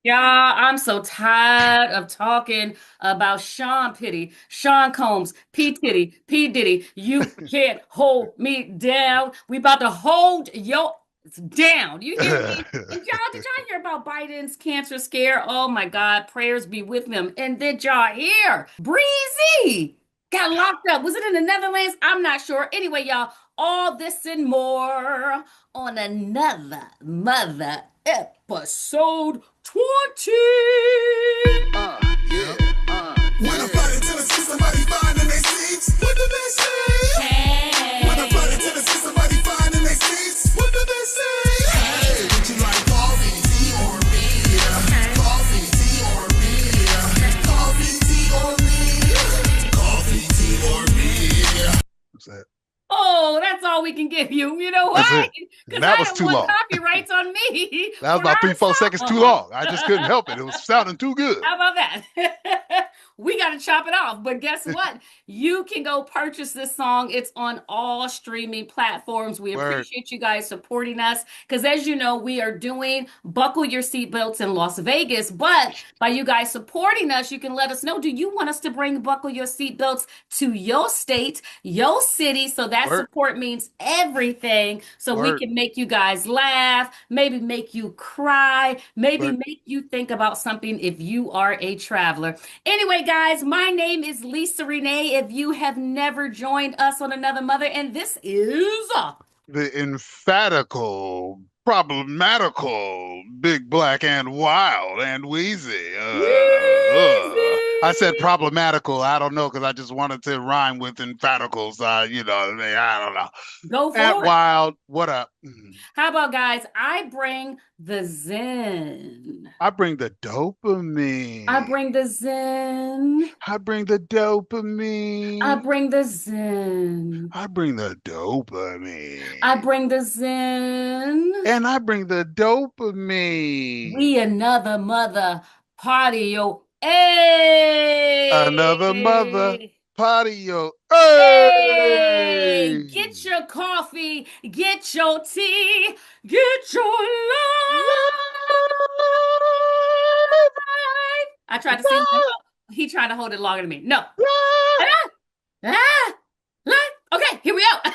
Yeah, I'm so tired of talking about Sean Pitty, Sean Combs, P. Titty, P. Diddy. You can't hold me down. We about to hold your down. You hear me? And y'all, did y'all hear about Biden's cancer scare? Oh my God, prayers be with him. And did y'all hear? Breezy got locked up. Was it in the Netherlands? I'm not sure. Anyway, y'all, all this and more on another mother episode 20. Yeah. When I fly into the see somebody fine in their seats, what do they say? Hey. When I fly into the see somebody fine in their seats, what do they say? Hey, would you like coffee, tea, or me? Okay. Coffee, tea, or me? Coffee, tea, or me? Coffee, tea, or me? What's that? Oh, that's all we can give you. You know That's why? it. Because That I was don't too want long. copyrights on me That was for about our 3-4 seconds too song. long. I just couldn't help it. It was sounding too good. How about that? We got to chop it off. But guess what? You can go purchase this song. It's on all streaming platforms. We Word. appreciate you guys supporting us because, as you know, we are doing Buckle Your Seatbelts in Las Vegas. But by you guys supporting us, you can let us know, do you want us to bring Buckle Your Seatbelts to your state, your city? So that Word. support means everything. So we Word. can make you guys laugh, maybe make you cry, maybe Word. make you think about something if you are a traveler. Anyway, guys, my name is Lisa Renee. If you have never joined us on Another Mother, and this is The emphatical, problematical, big black and wild and wheezy. Weezy. I said problematical. I don't know because I just wanted to rhyme with emphaticals. I don't know. Go And for it. wild. What up? How about, guys? I bring the zen. I bring the I dopamine. bring the zen. I bring the I dopamine. bring the zen. I bring the I dopamine. bring the zen. And I bring the dopamine. We another mother party, yo. Hey! Another mother patio. Hey! Hey! Get your coffee, get your tea, get your life. I tried to sing one. He tried to hold it longer than me. No. Ah, ah, life. Okay, here we go.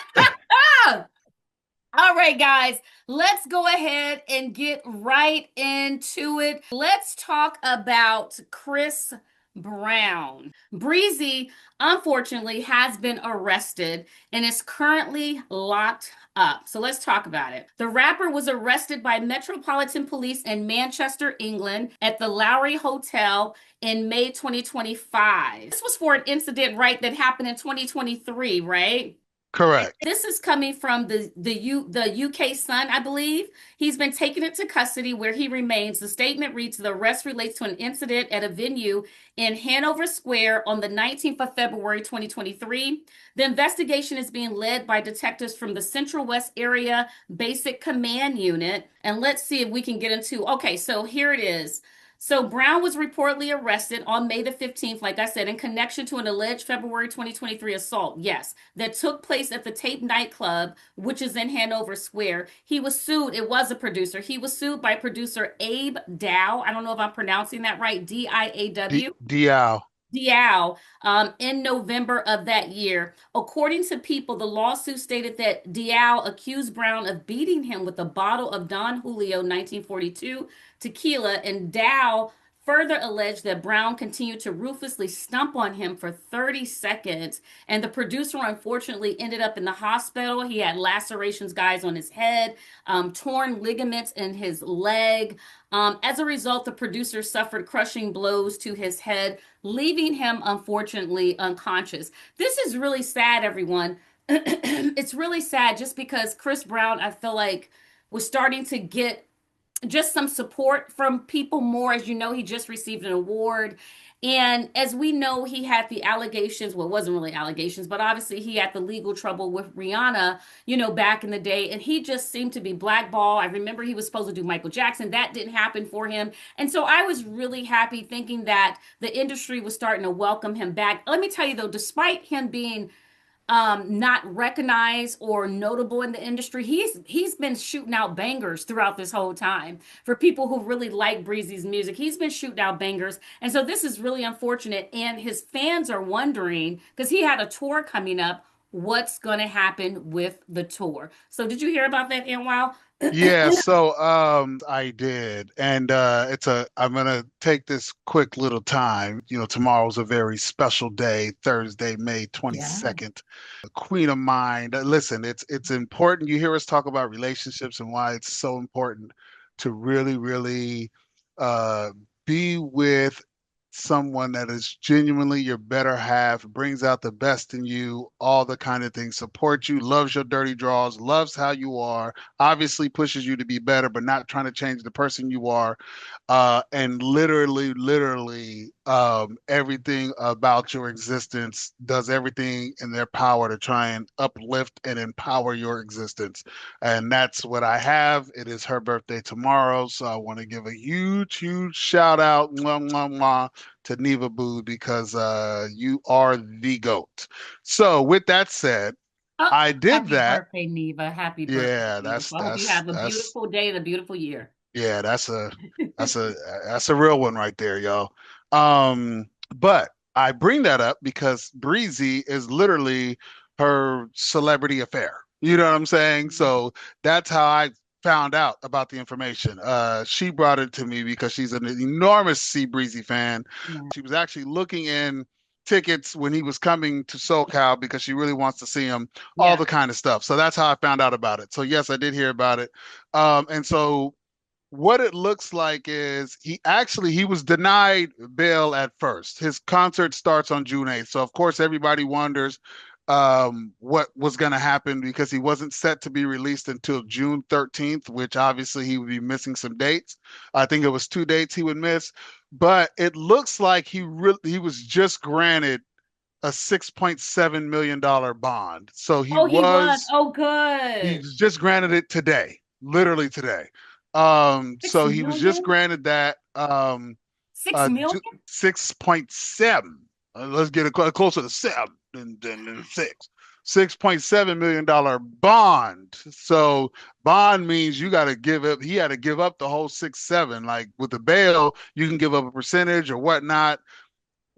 All right, guys, let's go ahead and get right into it. Let's talk about Chris Brown. Breezy, unfortunately, has been arrested and is currently locked up. So let's talk about it. The rapper was arrested by Metropolitan Police in Manchester, England, at the Lowry Hotel in May 2025. This was for an incident, right, that happened in 2023, right? Correct. This is coming from the UK Sun, I believe. He's been taken into custody where he remains. The statement reads, the arrest relates to an incident at a venue in Hanover Square on the 19th of February 2023. The investigation is being led by detectives from the Central West Area Basic Command Unit. And let's see if we can get into, okay, so here it is. So Brown was reportedly arrested on May the 15th, like I said, in connection to an alleged February 2023 assault. Yes, that took place at the Tape nightclub, which is in Hanover Square. He was sued. It was a producer. He was sued by producer Abe Dow. I don't know if I'm pronouncing that right. Diaw. Diao. Diao, in November of that year. According to People, the lawsuit stated that Diao accused Brown of beating him with a bottle of Don Julio 1942 tequila, and Dow further alleged that Brown continued to ruthlessly stomp on him for 30 seconds. And the producer unfortunately ended up in the hospital. He had lacerations, guys, on his head, torn ligaments in his leg. As a result, the producer suffered crushing blows to his head, leaving him unfortunately unconscious. This is really sad, everyone. It's really sad just because Chris Brown, I feel like, was starting to get just some support from people more. As you know, he just received an award. And as we know, he had the allegations. Well, it wasn't really allegations, but obviously he had the legal trouble with Rihanna, back in the day. And he just seemed to be blackballed. I remember he was supposed to do Michael Jackson. That didn't happen for him. And so I was really happy thinking that the industry was starting to welcome him back. Let me tell you, though, despite him being not recognized or notable in the industry. He's been shooting out bangers throughout this whole time. For people who really like Breezy's music, he's been shooting out bangers. And so this is really unfortunate. And his fans are wondering, because he had a tour coming up, what's going to happen with the tour. So did you hear about that, Wow? Yeah, so I did. And I'm gonna take this quick little time. Tomorrow's a very special day, Thursday, May Yeah. 22nd. A queen of mine. Listen, it's important. You hear us talk about relationships and why it's so important to really, really uh be with someone that is genuinely your better half, brings out the best in you, all the kind of things, supports you, loves your dirty draws, loves how you are, obviously pushes you to be better, but not trying to change the person you are. And literally, everything about your existence, does everything in their power to try and uplift and empower your existence. And that's what I have. It is her birthday tomorrow. So I want to give a huge, huge shout out, mwah, mwah, mwah, to Neva Boo, because you are the GOAT. So with that said, Oh, I did happy that. birthday, Neva. Happy birthday, Yeah, beautiful. I hope you have a that's beautiful day and a beautiful year. yeah, that's a that's a real one right there, yo. But I bring that up because Breezy is literally her celebrity affair. You know what I'm saying? So that's how I found out about the information. She brought it to me because she's an enormous C Breezy fan. Yeah. She was actually looking in tickets when he was coming to SoCal because she really wants to see him, all Yeah. the kind of stuff. So that's how I found out about it. So yes, I did hear about it. And so what it looks like is he was denied bail at first. His concert starts on June 8th. So of course everybody wonders what was going to happen because he wasn't set to be released until June 13th, which obviously he would be missing some dates. I think it was 2 dates he would miss, but it looks like he was just granted a $6.7 million bond. So Oh, he was. Oh, he good. was just granted it today, literally today. Six So he was just million? granted that 6 million? 6.7. Let's get it closer to seven than six. $6.7 million bond. So bond means you got to give up. He had to give up the whole 6.7. Like with the bail, you can give up a percentage or whatnot.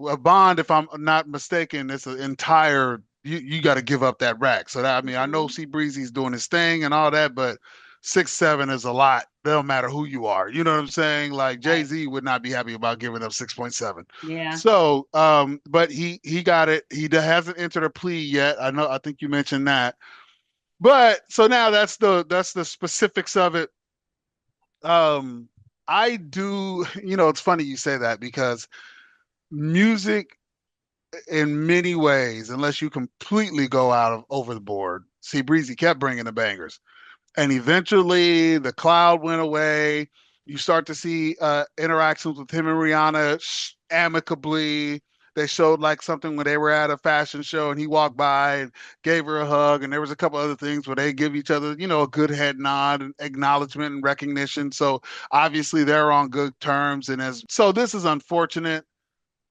A bond, if I'm not mistaken, it's an entire you got to give up that rack. So that I mean, I know Mhm. C Breezy's doing his thing and all that, but 6.7 is a lot. It don't matter who you are. You know what I'm saying? Like Right. Jay-Z would not be happy about giving up 6.7. Yeah. So, but he got it. Hasn't entered a plea yet. I think you mentioned that. But so now that's the specifics of it. Um, I do, it's funny you say that because music in many ways, unless you completely go out of over the board. See, Breezy kept bringing the bangers, and eventually the cloud went away. You start to see interactions with him and Rihanna amicably. They showed like something when they were at a fashion show, and he walked by and gave her a hug, and there was a couple other things where they give each other, a good head nod and acknowledgement and recognition. So obviously they're on good terms, and as so this is unfortunate.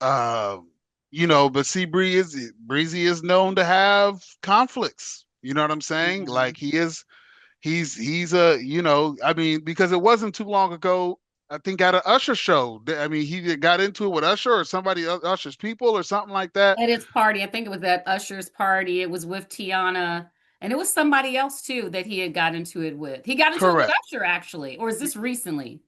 Um, but see, Breezy is known to have conflicts. You know what I'm saying? Yeah. Like he's a, I mean, because it wasn't too long ago, I think at an Usher show. I mean, he got into it with Usher or somebody Usher's people or something like that. At his party, I think it was at Usher's party. It was with Tiana, and it was somebody else too that he had got into it with. He got into it with Correct. Usher, actually, or is this recently?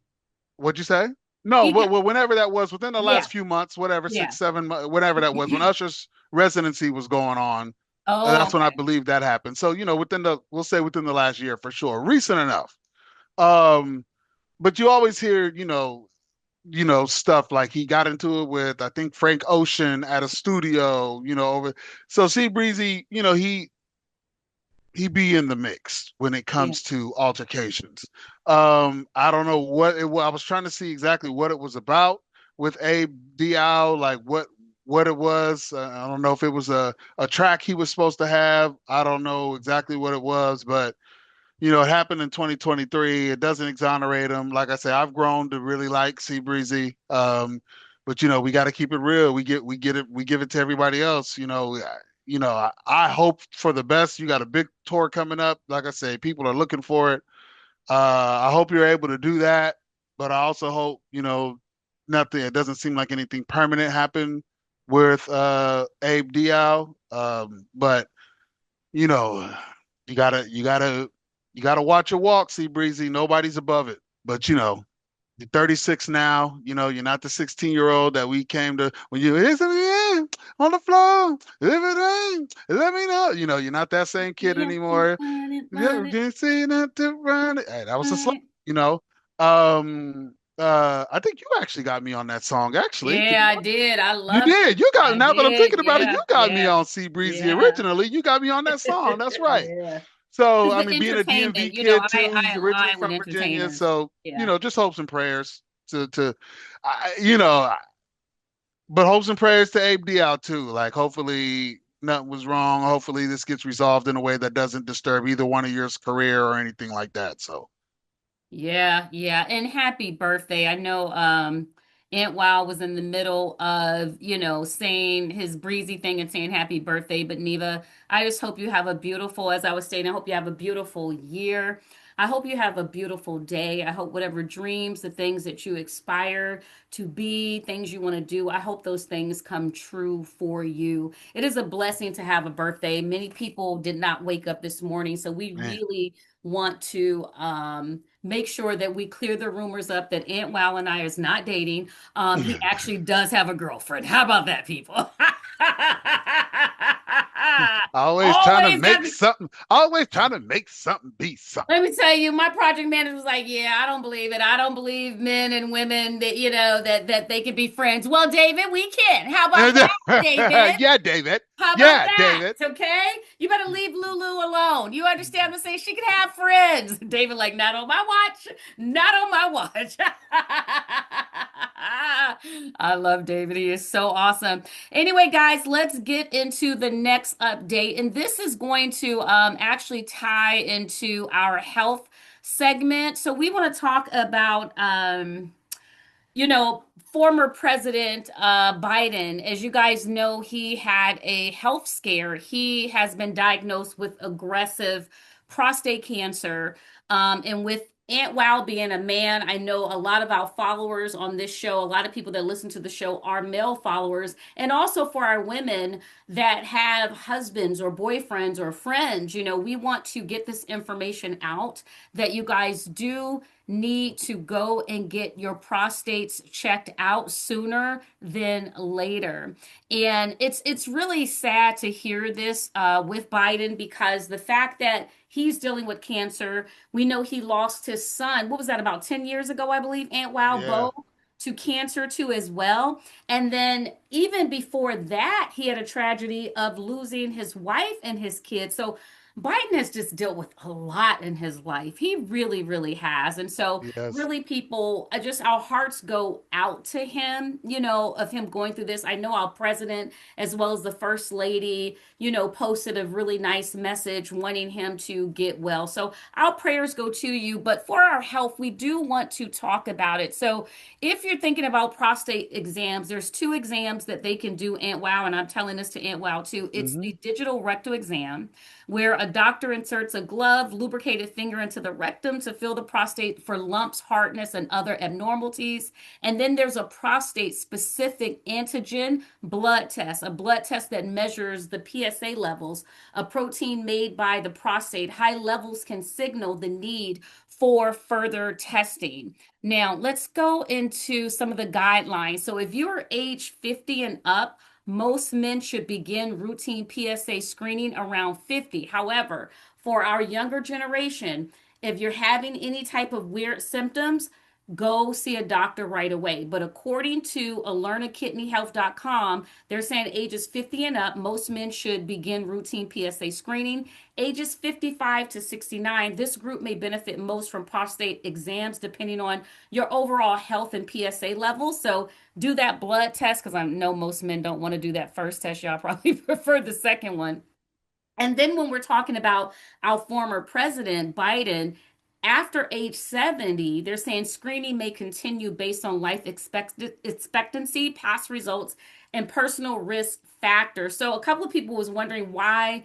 What'd you say? No, He got, well, whenever that was, within the yeah, last few months, whatever, yeah. 6, 7, whatever that was, when Usher's residency was going on, Oh, that's when I okay. believe that happened. So, we'll say within the last year for sure, recent enough. Um, but you always hear, stuff like he got into it with, I think, Frank Ocean at a studio, over. So see Breezy, he be in the mix when it Yeah. comes to altercations. I don't know what it was. I was trying to see exactly what it was about with Abe Diao, like what it was. I don't know if it was a track he was supposed to have. I don't know exactly what it was, but it happened in 2023. It doesn't exonerate him. Like I say, I've grown to really like C Breezy. But we got to keep it real. We give it to everybody else. I hope for the best. You got a big tour coming up. Like I say, people are looking for it. I hope you're able to do that, but I also hope, nothing, it doesn't seem like anything permanent happened with Abe Diao. But you know, you gotta watch your walk, see Breezy. Nobody's above it. But you're 36 now. You're not the 16-year-old that we came to when you is on the floor. If it ain't, let me know. You're not that same kid Yeah, anymore. run it, Can't see not to run it. Hey, that was a run song, it. you know. I think you actually got me on that song, actually, to be Yeah, I honest. did. I You loved it. did. You got I now that I'm did. thinking about it, Yeah, you got me yeah, on C Breezy yeah. originally. You got me on that song. That's right. Yeah. So, It's I the mean, being a DMV entertainment. kid I too, he's originally align with from Virginia. entertainers. So, Yeah. just hopes and prayers to I, you know, but hopes and prayers to Abe Diao too. Like, hopefully nothing was wrong. Hopefully this gets resolved in a way that doesn't disturb either one of your career or anything like that. So, Yeah, yeah. And happy birthday. I know Aunt Wow was in the middle of, saying his breezy thing and saying happy birthday. But Neva, I just hope you have a beautiful, as I was saying, I hope you have a beautiful year. I hope you have a beautiful day. I hope whatever dreams, the things that you aspire to be, things you want to do, I hope those things come true for you. It is a blessing to have a birthday. Many people did not wake up this morning, so we man. really want to make sure that we clear the rumors up that Aunt Wow and I is not dating. He actually does have a girlfriend. How about that, people? Always trying to Always got make me. something, always trying to make something be something. Let me tell you, my project manager was like, "Yeah, I don't believe it. I don't believe men and women that that they can be friends." Well, David, we can. How about that, David? Yeah, David. How about Yeah, that? David. Okay? You better leave Lulu alone. You understand what I'm saying? She can have friends. David, like, not on my watch. Not on my watch. I love David. He is so awesome. Anyway, guys, let's get into the next update. And this is going to actually tie into our health segment. So we want to talk about former President Biden, as you guys know, he had a health scare. He has been diagnosed with aggressive prostate cancer. And with Aunt Wow being a man, I know a lot of our followers on this show, a lot of people that listen to the show are male followers. And also for our women that have husbands or boyfriends or friends, we want to get this information out that you guys do need to go and get your prostates checked out sooner than later. And it's really sad to hear this with Biden because the fact that he's dealing with cancer, we know he lost his son. What was that, about 10 years ago, I believe, Aunt Wow Yeah. Bo? To cancer too as well. And then even before that, he had a tragedy of losing his wife and his kids. So Biden has just dealt with a lot in his life. He really, really has. And so, Yes. really, people, just our hearts go out to him, of him going through this. I know our president, as well as the first lady, posted a really nice message wanting him to get well. So, our prayers go to you. But for our health, we do want to talk about it. So, if you're thinking about prostate exams, there's two exams that they can do, Aunt Wow, and I'm telling this to Aunt Wow too. It's Hmm. the digital rectal exam where a doctor inserts a glove, lubricated finger into the rectum to feel the prostate for lumps, hardness, and other abnormalities. And then there's a prostate specific antigen blood test, a blood test that measures the PSA levels, a protein made by the prostate. High levels can signal the need for further testing. Now, let's go into some of the guidelines. So, if you're age 50 and up, most men should begin routine PSA screening around 50. However, for our younger generation, if you're having any type of weird symptoms, go see a doctor right away. But according to AlernaKidneyHealth.com, they're saying ages 50 and up, most men should begin routine PSA screening. Ages 55 to 69, this group may benefit most from prostate exams depending on your overall health and PSA levels. So do that blood test because I know most men don't want to do that first test. Y'all probably prefer the second one. And then when we're talking about our former president, Biden, After age 70, they're saying screening may continue based on expectancy, past results, and personal risk factors. So a couple of people was wondering why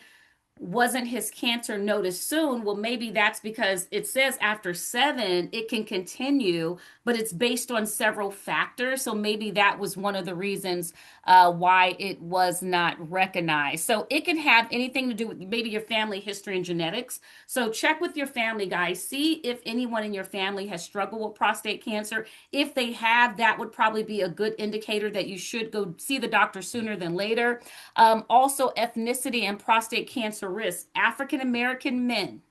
wasn't his cancer noticed soon? Well, maybe that's because it says after 7, it can continue, but it's based on several factors. So maybe that was one of the reasons why it was not recognized. So it can have anything to do with maybe your family history and genetics. So check with your family, guys. See if anyone in your family has struggled with prostate cancer. If they have, that would probably be a good indicator that you should go see the doctor sooner than later. Also, ethnicity and prostate cancer risk. African American men.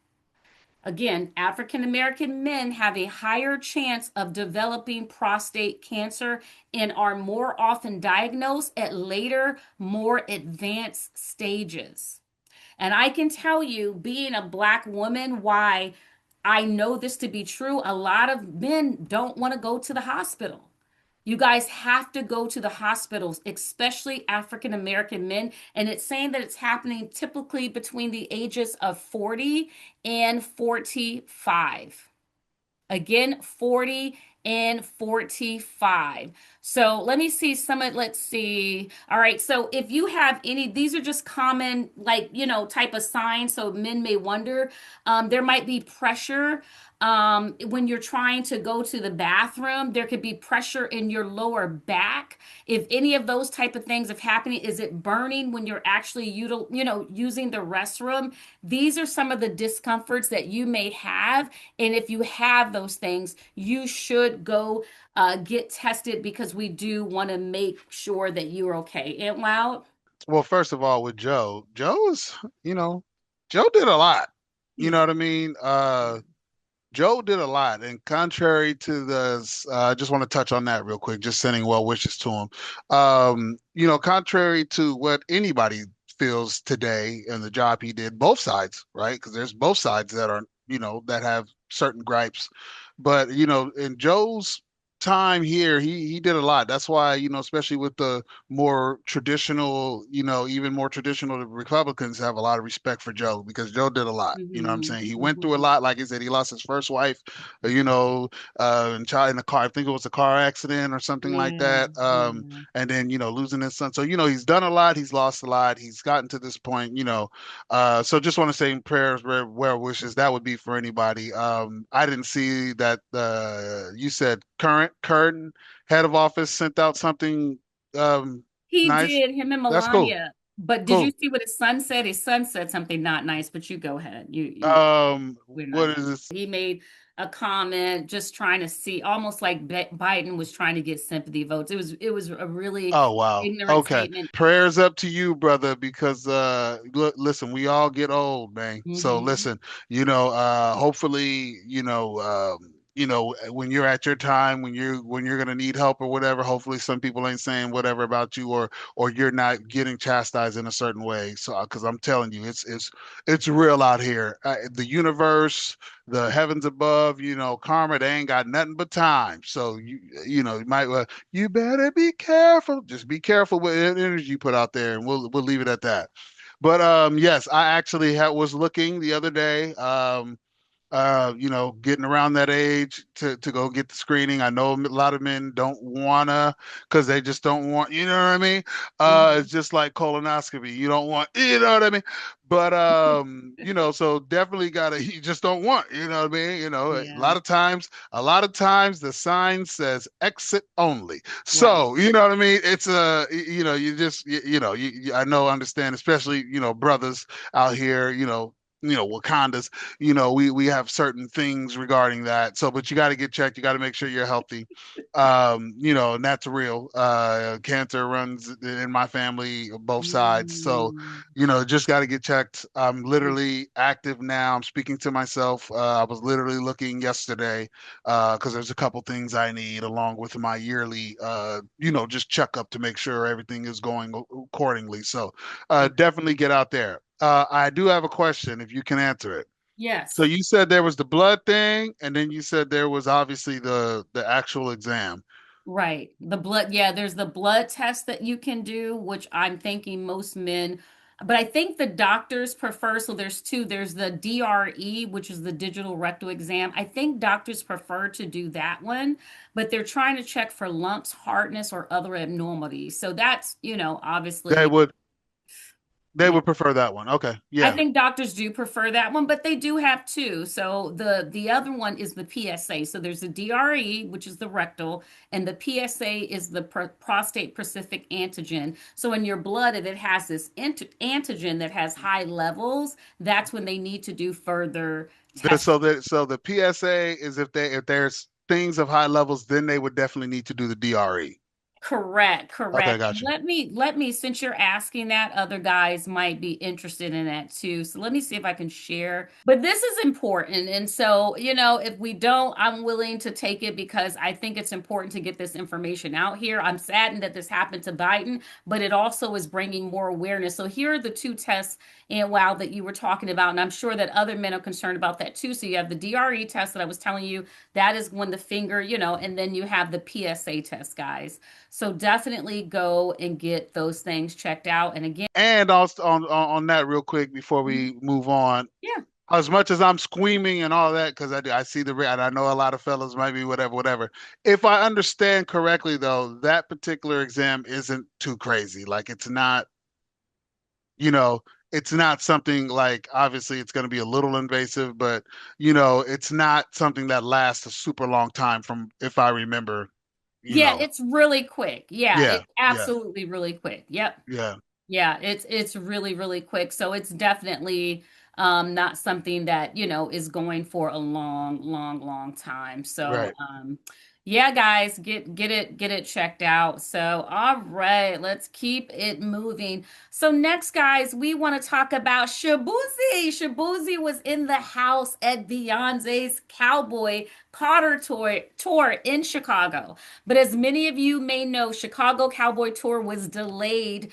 Again, African American men have a higher chance of developing prostate cancer and are more often diagnosed at later, more advanced stages. And I can tell you, being a Black woman, why I know this to be true. A lot of men don't want to go to the hospital. You guys have to go to the hospitals, especially African American men. And it's saying that it's happening typically between the ages of 40 and 45. Again, 40 and 45. So let me see some of, let's see. All right. So if you have any, these are just common, like, type of signs. So men may wonder, there might be pressure. When you're trying to go to the bathroom, there could be pressure in your lower back. If any of those type of things have happening, is it burning when you're actually using the restroom? These are some of the discomforts that you may have. And if you have those things, you should go get tested because we do want to make sure that you're okay. And wow, Well, first of all, with Joe, you know, Joe did a lot. You he know what I mean? Joe did a lot, and contrary to I just want to touch on that real quick, just sending well wishes to him. Contrary to what anybody feels today and the job he did, both sides, right? Because there's both sides that are, that have certain gripes. But, in Joe's time here, he did a lot. That's why, especially with the more traditional, even more traditional Republicans have a lot of respect for Joe because Joe did a lot. You know what I'm Mhm, saying? He went through a mhm. lot. Like I said, he lost his first wife, in the car. I think it was a car accident or something like Yeah, that. yeah. And then, losing his son. So, he's done a lot. He's lost a lot. He's gotten to this point, so just want to say prayers, well wishes. That would be for anybody. I didn't see that you said current head of office sent out something He nice. did, him and That's cool. Melania. But did you Cool. see what his son said? His son said something not nice, but you go ahead. We're not What gonna. is this? He made a comment just trying to see, almost like Biden was trying to get sympathy votes. It was a really Oh wow. ignorant Okay. statement. Prayers up to you, brother, because listen, we all get old, man. So Hmm. listen, hopefully, when you're at your time, when you're gonna need help or whatever, hopefully some people ain't saying whatever about you or you're not getting chastised in a certain way. So because I'm telling you, it's real out here. The universe, the heavens above, karma, they ain't got nothing but time. So you might you better be careful. Just be careful with the energy you put out there, and we'll leave it at that. But yes, I actually was looking the other day. Getting around that age to go get the screening. I know a lot of men don't wanna because they just don't want, you know what I mean? Hmm. It's just like colonoscopy. You don't want, you know what I mean? But so definitely gotta you just don't want, you know what I mean? Yeah, A lot of times the sign says exit only. right. So, you know what I mean? It's you just I know understand, especially, brothers out here, Wakandas, we have certain things regarding that. So, but you got to get checked. You got to make sure you're healthy. And that's real. Cancer runs in my family, both sides. So, Mm. just got to get checked. I'm literally active now. I'm speaking to myself. I was literally looking yesterday because there's a couple things I need along with my yearly, just checkup to make sure everything is going accordingly. So, definitely get out there. I do have a question if you can answer it. So Yes. you said there was the blood thing, and then you said there was obviously the actual exam. Right. The blood, yeah, there's the blood test that you can do, which I'm thinking most men but I think the doctors prefer, so there's two. There's the DRE, which is the digital rectal exam. I think doctors prefer to do that one, but they're trying to check for lumps, hardness, or other abnormalities. So that's, They obviously, would they yeah. would prefer that one. Okay. I Yeah. think doctors do prefer that one, but they do have two. So the other one is the PSA. So there's the DRE, which is the rectal, and the PSA is the prostate specific antigen. So in your blood, if it has this antigen that has high levels, that's when they need to do further So testing. the PSA is if there's things of high levels, then they would definitely need to do the DRE. Correct, Okay, correct. And got you. let me, since you're asking that, other guys might be interested in that too. So let me see if I can share. But this is important. And so, if we don't, I'm willing to take it because I think it's important to get this information out here. I'm saddened that this happened to Biden, but it also is bringing more awareness. So here are the two tests and wow that you were talking about. And I'm sure that other men are concerned about that too. So you have the DRE test that I was telling you, that is when the finger, and then you have the PSA test, guys. So definitely go and get those things checked out. And again, And also on that real quick before we move on, yeah. as much as I'm squeaming and all that, because I see and I know a lot of fellas might be whatever, whatever. If I understand correctly, though, that particular exam isn't too crazy. Like you know, it's not something like obviously it's going to be a little invasive, but it's not something that lasts a super long time from if I remember, you Yeah, know. it's really quick. Yeah, Yeah, it's yeah, absolutely really quick. Yep. yeah. Yeah, it's really, really quick. So it's definitely not something that, is going for a long, long, long time. So Right. yeah, guys, get it checked out. So all right, let's keep it moving. So next, guys, we want to talk about Shabooezy. Shabooezy was in the house at Beyonce's Cowboy Carter tour in Chicago. But as many of you may know, Chicago Cowboy Tour was delayed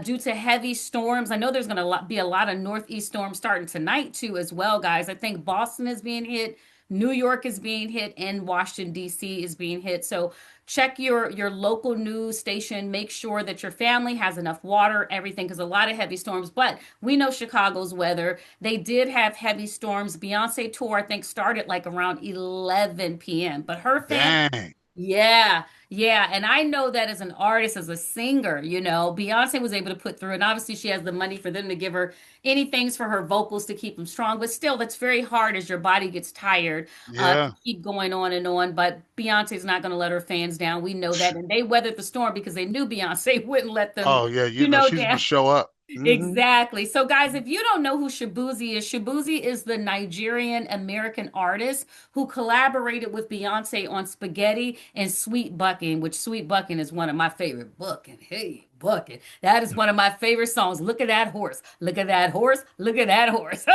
due to heavy storms. I know there's going to be a lot of northeast storms starting tonight too, as well, guys. I think Boston is being hit, New York is being hit, and Washington D.C. is being hit. So check your local news station. Make sure that your family has enough water, everything, because a lot of heavy storms. But we know Chicago's weather. They did have heavy storms. Beyonce tour, I think, started like around 11 p.m. But her family, Dang. yeah, yeah. And I know that as an artist, as a singer, Beyonce was able to put through, and obviously she has the money for them to give her anything for her vocals to keep them strong. But still, that's very hard as your body gets tired to Yeah. keep going on and on. But Beyonce's not going to let her fans down. We know that. And they weathered the storm because they knew Beyonce wouldn't let them, Oh yeah, she's gonna down. show up. Hmm. Exactly. So, guys, if you don't know who Shabooezy is the Nigerian American artist who collaborated with Beyonce on Spaghetti and Sweet Bucking, which Sweet Bucking is one of my favorite. Bucking, hey, Bucking. That is one of my favorite songs. Look at that horse. Look at that horse. Look at that horse.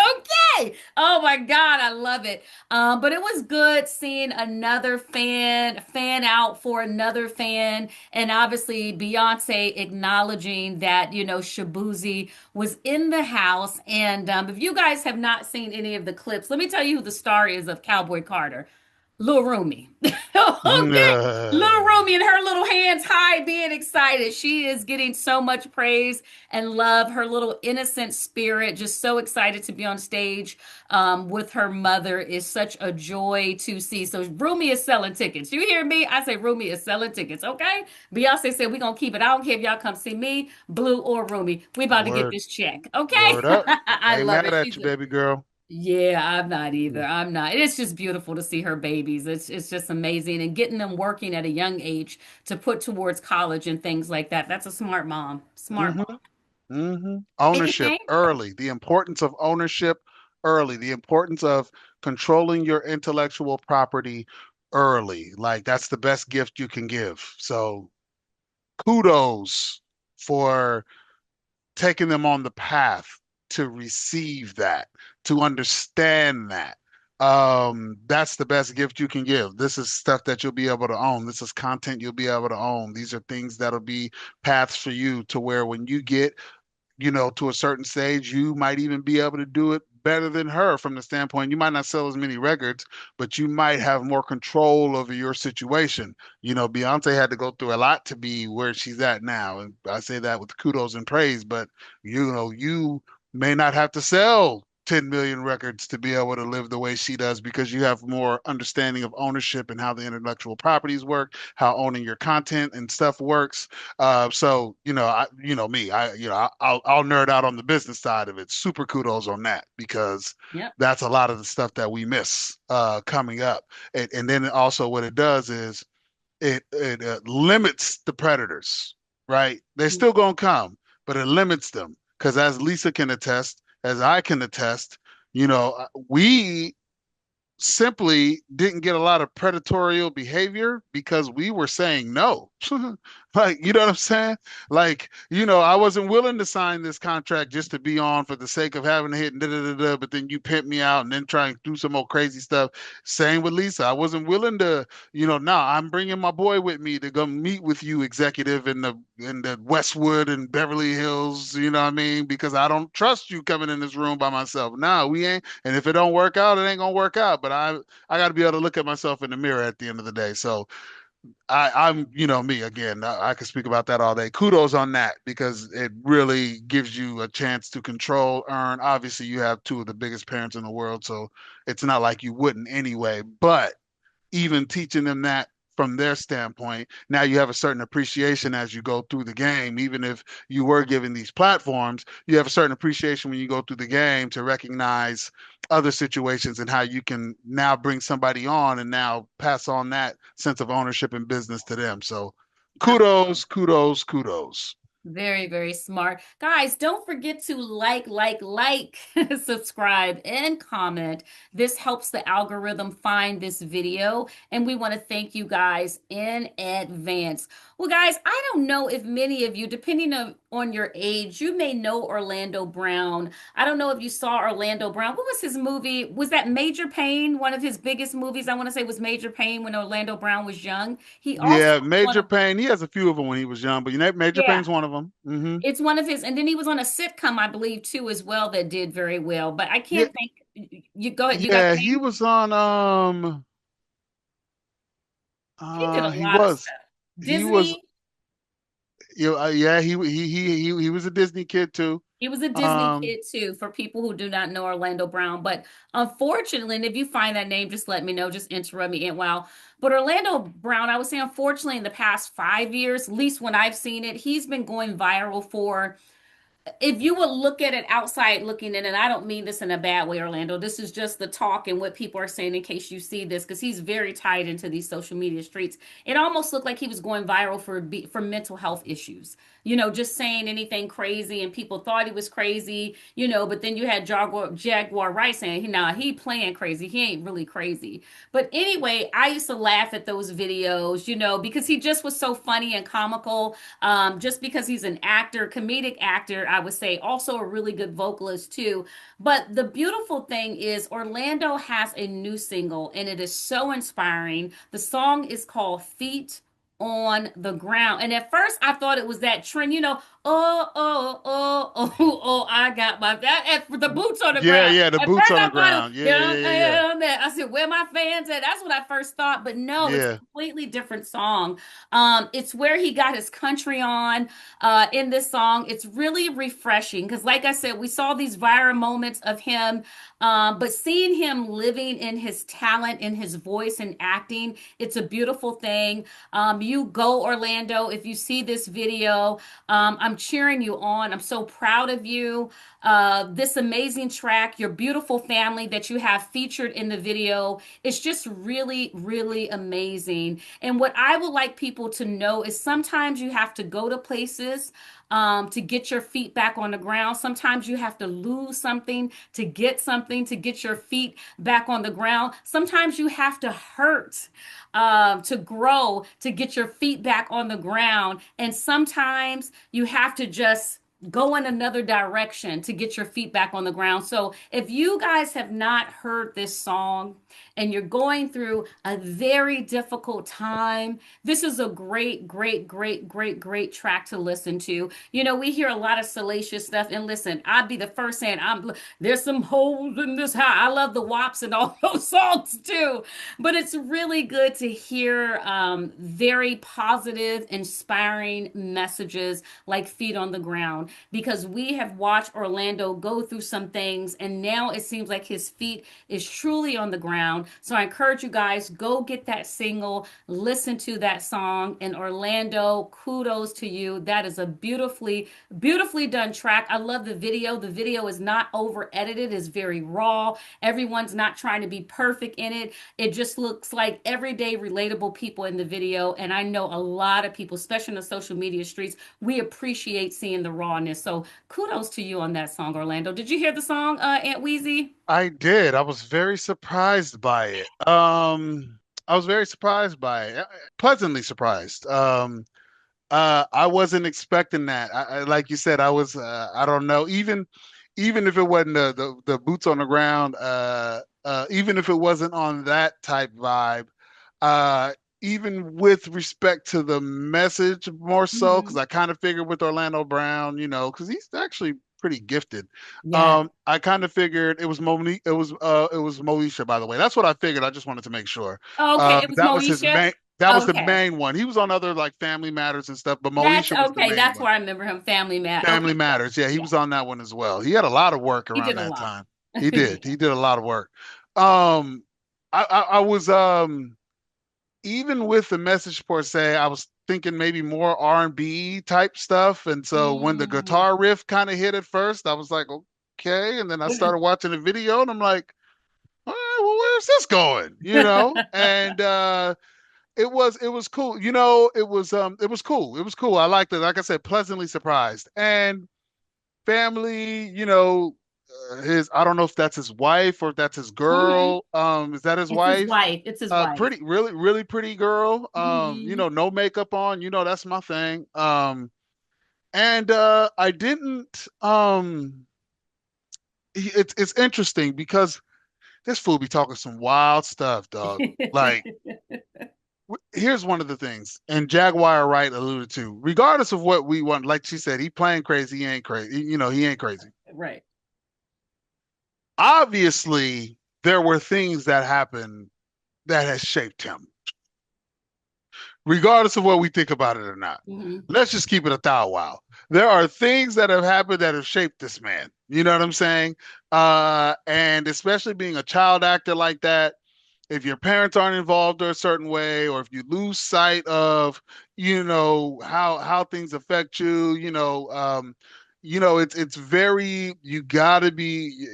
Okay. Oh my God, I love it. But it was good seeing another fan out for another fan, and obviously Beyonce acknowledging that Shabooezy was in the house. And if you guys have not seen any of the clips, let me tell you who the star is of Cowboy Carter. Little Rumi. Okay. Little Rumi and her little hands high being excited. She is getting so much praise and love. Her little innocent spirit, just so excited to be on stage with her mother, is such a joy to see. So Rumi is selling tickets. You hear me? I say Rumi is selling tickets, okay? Beyonce said we're going to keep it. I don't care if y'all come see me, Blue or Rumi. We about to get Word, this check, okay? word up. I I ain't love mad it. at She's you, a baby girl. yeah, I'm not either. I'm not. It's just beautiful to see her babies. It's just amazing and getting them working at a young age to put towards college and things like that. That's a smart mom. Smart Hmm. mom. Hmm. Ownership Anything? early. The importance of ownership early. The importance of controlling your intellectual property early. Like that's the best gift you can give. So kudos for taking them on the path to receive that, to understand that. That's the best gift you can give. This is stuff that you'll be able to own. This is content you'll be able to own. These are things that'll be paths for you to where when you get, to a certain stage, you might even be able to do it better than her from the standpoint you might not sell as many records, but you might have more control over your situation. You know, Beyonce had to go through a lot to be where she's at now. And I say that with kudos and praise, but you know, you may not have to sell 10 million records to be able to live the way she does because you have more understanding of ownership and how the intellectual properties work, how owning your content and stuff works. So you know, you know me, I'll nerd out on the business side of it. Super kudos on that because Yep. that's a lot of the stuff that we miss coming up. And then also what it does is it limits the predators, right? They're still gonna come, but it limits them because as Lisa can attest, as I can attest, you know, we simply didn't get a lot of predatorial behavior because we were saying no. Like, you know what I'm saying? Like, you know, I wasn't willing to sign this contract just to be on for the sake of having a hit and da da da da, but then you pimp me out and then try and do some more crazy stuff. Same with Lisa. I wasn't willing to, you know, no, I'm bringing my boy with me to go meet with you, executive, in the Westwood and Beverly Hills, you know what I mean? Because I don't trust you coming in this room by myself. No, we ain't. And if it don't work out, it ain't gonna work out. But I got to be able to look at myself in the mirror at the end of the day. So I'm, you know, me again. I could speak about that all day. Kudos on that because it really gives you a chance to control, earn. Obviously, you have two of the biggest parents in the world, so it's not like you wouldn't anyway. But even teaching them that from their standpoint, now you have a certain appreciation as you go through the game. Even if you were given these platforms, you have a certain appreciation when you go through the game to recognize other situations and how you can now bring somebody on and now pass on that sense of ownership and business to them. So kudos, kudos, kudos. Very, very smart. Guys, don't forget to like, subscribe, and comment. This helps the algorithm find this video, and we want to thank you guys in advance. Well, guys, I don't know if many of you, depending on your age, you may know Orlando Brown. I don't know if you saw Orlando Brown. What was his movie? Was that Major Payne? One of his biggest movies, I want to say, was Major Payne when Orlando Brown was young. He also Yeah, was one Major of, Payne. He has a few of them when he was young, but you know, Major yeah. Payne's one of them. It's one of his, and then he was on a sitcom, I believe, too, as well, that did very well. But I Yeah, can't think. You go ahead. You got yeah, the he name? was on He did a he lot of was stuff. he was Disney. yeah, he was a Disney kid too. He was a Disney Um kid too, for people who do not know Orlando Brown. But unfortunately, and if you find that name, just let me know. Just interrupt me and wow. But Orlando Brown, I would say, unfortunately, in the past 5 years, at least when I've seen it, he's been going viral for, if you would look at it outside looking in, and I don't mean this in a bad way, Orlando, this is just the talk and what people are saying in case you see this, because he's very tied into these social media streets. It almost looked like he was going viral for mental health issues, just saying anything crazy, and people thought he was crazy, but then you had Jaguar Wright saying, nah, he playing crazy, he ain't really crazy. But anyway, I used to laugh at those videos, because he just was so funny and comical. Just because he's an actor, comedic actor, I would say, also a really good vocalist too. But the beautiful thing is, Orlando has a new single, and it is so inspiring. The song is called Feet on the Ground. And at first, I thought it was that trend, I got my that the boots on the yeah, ground. yeah, the At boots first, on I the thought ground. Yeah, yeah, yeah, yeah, yeah. I said, where my fans at? That's what I first thought. But no, it's a Yeah. completely different song. It's where he got his country on in this song. It's really refreshing because, like I said, we saw these viral moments of him, but seeing him living in his talent, in his voice and acting, it's a beautiful thing. You go, Orlando, if you see this video. I'm cheering you on. I'm so proud of you. This amazing track, your beautiful family that you have featured in the video, it's just really, really amazing. And what I would like people to know is sometimes you have to go to places to get your feet back on the ground. Sometimes you have to lose something to get your feet back on the ground. Sometimes you have to hurt to grow, to get your feet back on the ground. And sometimes you have to just go in another direction to get your feet back on the ground. So if you guys have not heard this song, and you're going through a very difficult time, this is a great, great, great, great, great track to listen to. You know, we hear a lot of salacious stuff, and listen, I'd be the first saying, there's some holes in this house. I love the WAPs and all those songs too, but it's really good to hear very positive, inspiring messages like Feet on the Ground, because we have watched Orlando go through some things, and now it seems like his feet is truly on the ground. So I encourage you guys, go get that single, listen to that song. And Orlando, kudos to you. That is a beautifully, beautifully done track. I love the video. The video is not over edited, it's very raw. Everyone's not trying to be perfect in it. It just looks like everyday relatable people in the video. And I know a lot of people, especially in the social media streets, we appreciate seeing the rawness. So kudos to you on that song, Orlando. Did you hear the song, Aunt Weezy? I did. I was very surprised by it. I was very surprised by it. Pleasantly surprised. I wasn't expecting that. Like you said, I don't know. Even if it wasn't the boots on the ground, even if it wasn't on that type vibe, uh, even with respect to the message more so, because Hmm. I kind of figured with Orlando Brown, because he's actually pretty gifted. Yeah. I kind of figured it was Monique, it was Moesha, by the way. That's what I figured. I just wanted to make sure. Oh, okay. It was That was his Moesha. main. That was the Okay. main one. He was on other like Family Matters and stuff, but That's Moesha was the okay. main That's one. where I remember him. Family Man. Family Okay. Yeah. Matters. Yeah, he Yeah. was on that one as well. He had a lot of work He around did a that lot. time. He Yeah. did. He did a lot of work. Um, I was even with the message per se, I was thinking maybe more R&B type stuff. And so when the Mm. guitar riff kind of hit at first, I was like, okay. And then I started watching the video and I'm like, all right, well, where's this going? And it was cool. It was cool. It was cool. I liked it. Like I said, pleasantly surprised. And family, his I don't know if that's his wife or if that's his Hmm. girl. Is that his It's his wife? wife. It's his wife. Pretty, really, really pretty girl. Hmm. No makeup on. That's my thing. And I didn't. It's interesting because this fool be talking some wild stuff, dog. Like, here's one of the things, and Jaguar Wright alluded to. Regardless of what we want, like she said, he playing crazy. He ain't crazy. He ain't crazy. Right. Obviously, there were things that happened that has shaped him, regardless of what we think about it or not. Hmm. Let's just keep it a thou wow. There are things that have happened that have shaped this man. You know what I'm saying? And especially being a child actor like that, if your parents aren't involved a certain way, or if you lose sight of, how things affect you, it's very, you gotta be,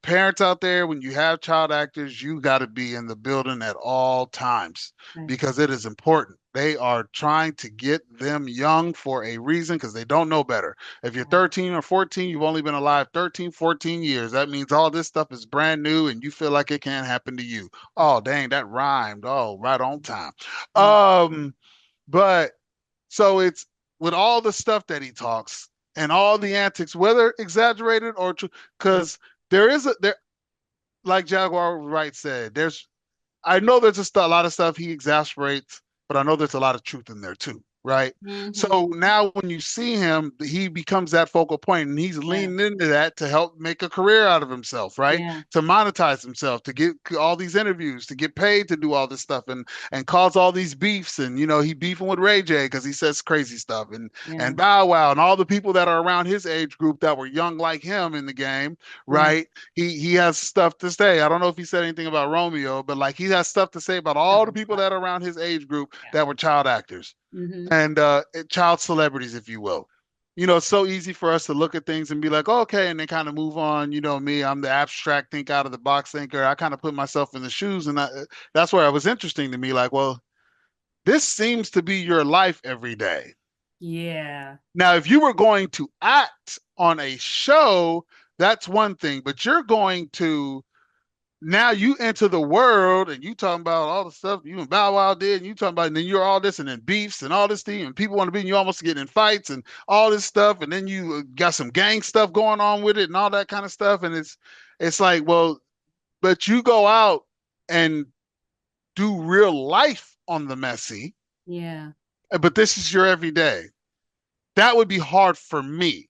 parents out there, when you have child actors, you gotta be in the building at all times Right. because it is important. They are trying to get them young for a reason because they don't know better. If you're Right. 13 or 14, you've only been alive 13, 14 years. That means all this stuff is brand new and you feel like it can't happen to you. Oh, dang, that rhymed. Oh, right on time. Right. Um, but so it's with all the stuff that he talks and all the antics, whether exaggerated or true, because there, like Jaguar Wright said, I know there's just a lot of stuff he exasperates, but I know there's a lot of truth in there too, right? Hmm. So now when you see him, he becomes that focal point and he's Yeah. leaning into that to help make a career out of himself, right? Yeah. To monetize himself, to get all these interviews, to get paid to do all this stuff and cause all these beefs. And he beefing with Ray J because he says crazy stuff Yeah. and Bow Wow and all the people that are around his age group that were young like him in the game, Yeah. right? He has stuff to say. I don't know if he said anything about Romeo, but like he has stuff to say about all the Several people times. that are around his age group Yeah. that were child actors Hmm. and child celebrities, if you will. It's so easy for us to look at things and be like, oh, okay, and then kind of move on. Me, I'm the abstract think out of the box thinker. I kind of put myself in the shoes, and that's where it was interesting to me. Like, well, this seems to be your life every day. Yeah. Now, if you were going to act on a show, that's one thing, but you're going to now you enter the world and you talking about all the stuff you and Bow Wow did, and you talking about, and then you're all this and then beefs and all this thing, and people want to be, and you almost get in fights and all this stuff, and then you got some gang stuff going on with it and all that kind of stuff, and it's like, well, but you go out. and do real life on the messy, Yeah. but this is your everyday. That would be hard for me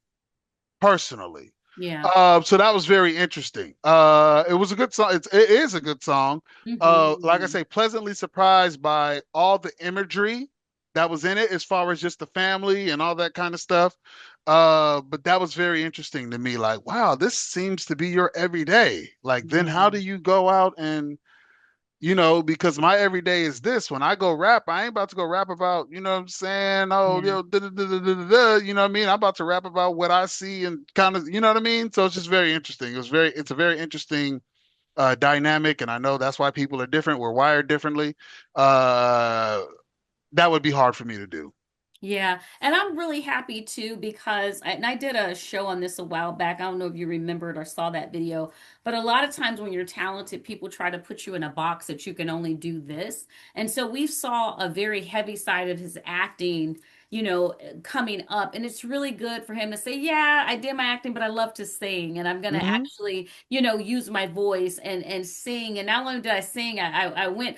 personally. Yeah. So that was very interesting. It was a good song. It is a good song. Like I Hmm. say, pleasantly surprised by all the imagery that was in it, as far as just the family and all that kind of stuff. But that was very interesting to me. Like, wow, this seems to be your everyday. Like, then how Yeah. do you go out and because my everyday is this. When I go rap, I ain't about to go rap about, you know what I'm saying? Oh, Yeah. da, da, da, da, da, da, da, you know what I mean? I'm about to rap about what I see and kind of, you know what I mean? So it's just very interesting. It's a very interesting dynamic, and I know that's why people are different. We're wired differently. Uh, that would be hard for me to do. Yeah, and I'm really happy too because and I did a show on this a while back. I don't know if you remembered or saw that video, but a lot of times when you're talented, people try to put you in a box that you can only do this. And so we saw a very heavy side of his acting, coming up, and it's really good for him to say, "Yeah, I did my acting, but I love to sing, and I'm going to Hmm. actually, use my voice and sing." And not only did I sing, I went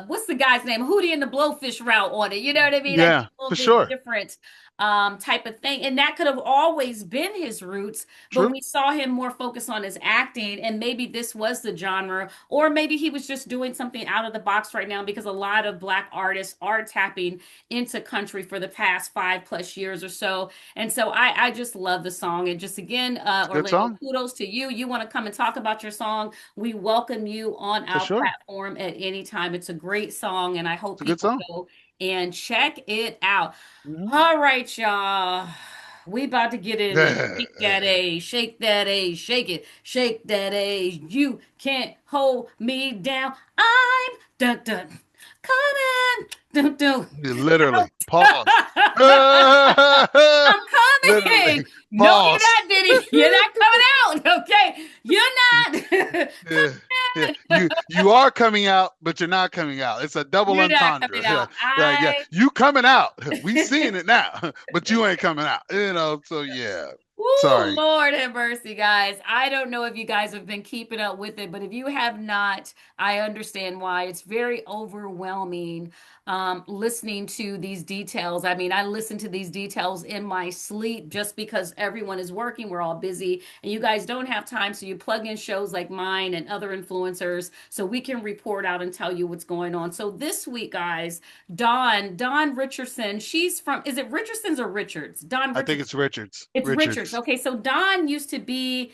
what's the guy's name? Hootie and the Blowfish route on it. You know what I mean? I did Yeah, a little for bit sure. different type of thing. And that could have always been his roots, but True. we saw him more focused on his acting. And maybe this was the genre, or maybe he was just doing something out of the box right now because a lot of Black artists are tapping into country for the past 5+ years or so. And so I just love the song. And just again, It's a good Orlando, song, kudos to you. You want to come and talk about your song? We welcome you on for our sure. platform at any time. It's a great song, and I hope It's a good people song. go and check it out. Hmm. All right, y'all. We about to get in this. Shake that A, shake that A, shake it, shake that A. You can't hold me down. I'm dun dun coming. Dun dun. Literally. Pause. I'm coming. Literally. No, you're Pause. not, Diddy. You're not coming out. Okay. You're not. Yeah, yeah. You are coming out, but you're not coming out. It's a double You're not coming entendre. Yeah, out. yeah. You coming out. We seeing it now, but you ain't coming out. So yeah. Woo, Sorry. Lord have mercy, guys. I don't know if you guys have been keeping up with it, but if you have not, I understand why. It's very overwhelming listening to these details. I mean, I listen to these details in my sleep just because everyone is working. We're all busy, and you guys don't have time. So you plug in shows like mine and other influencers so we can report out and tell you what's going on. So this week, guys, Dawn Richardson, she's from, is it Richardson's or Richards? Dawn I think Richardson. it's Richards. It's Richards. Richards. Okay, so Dawn used to be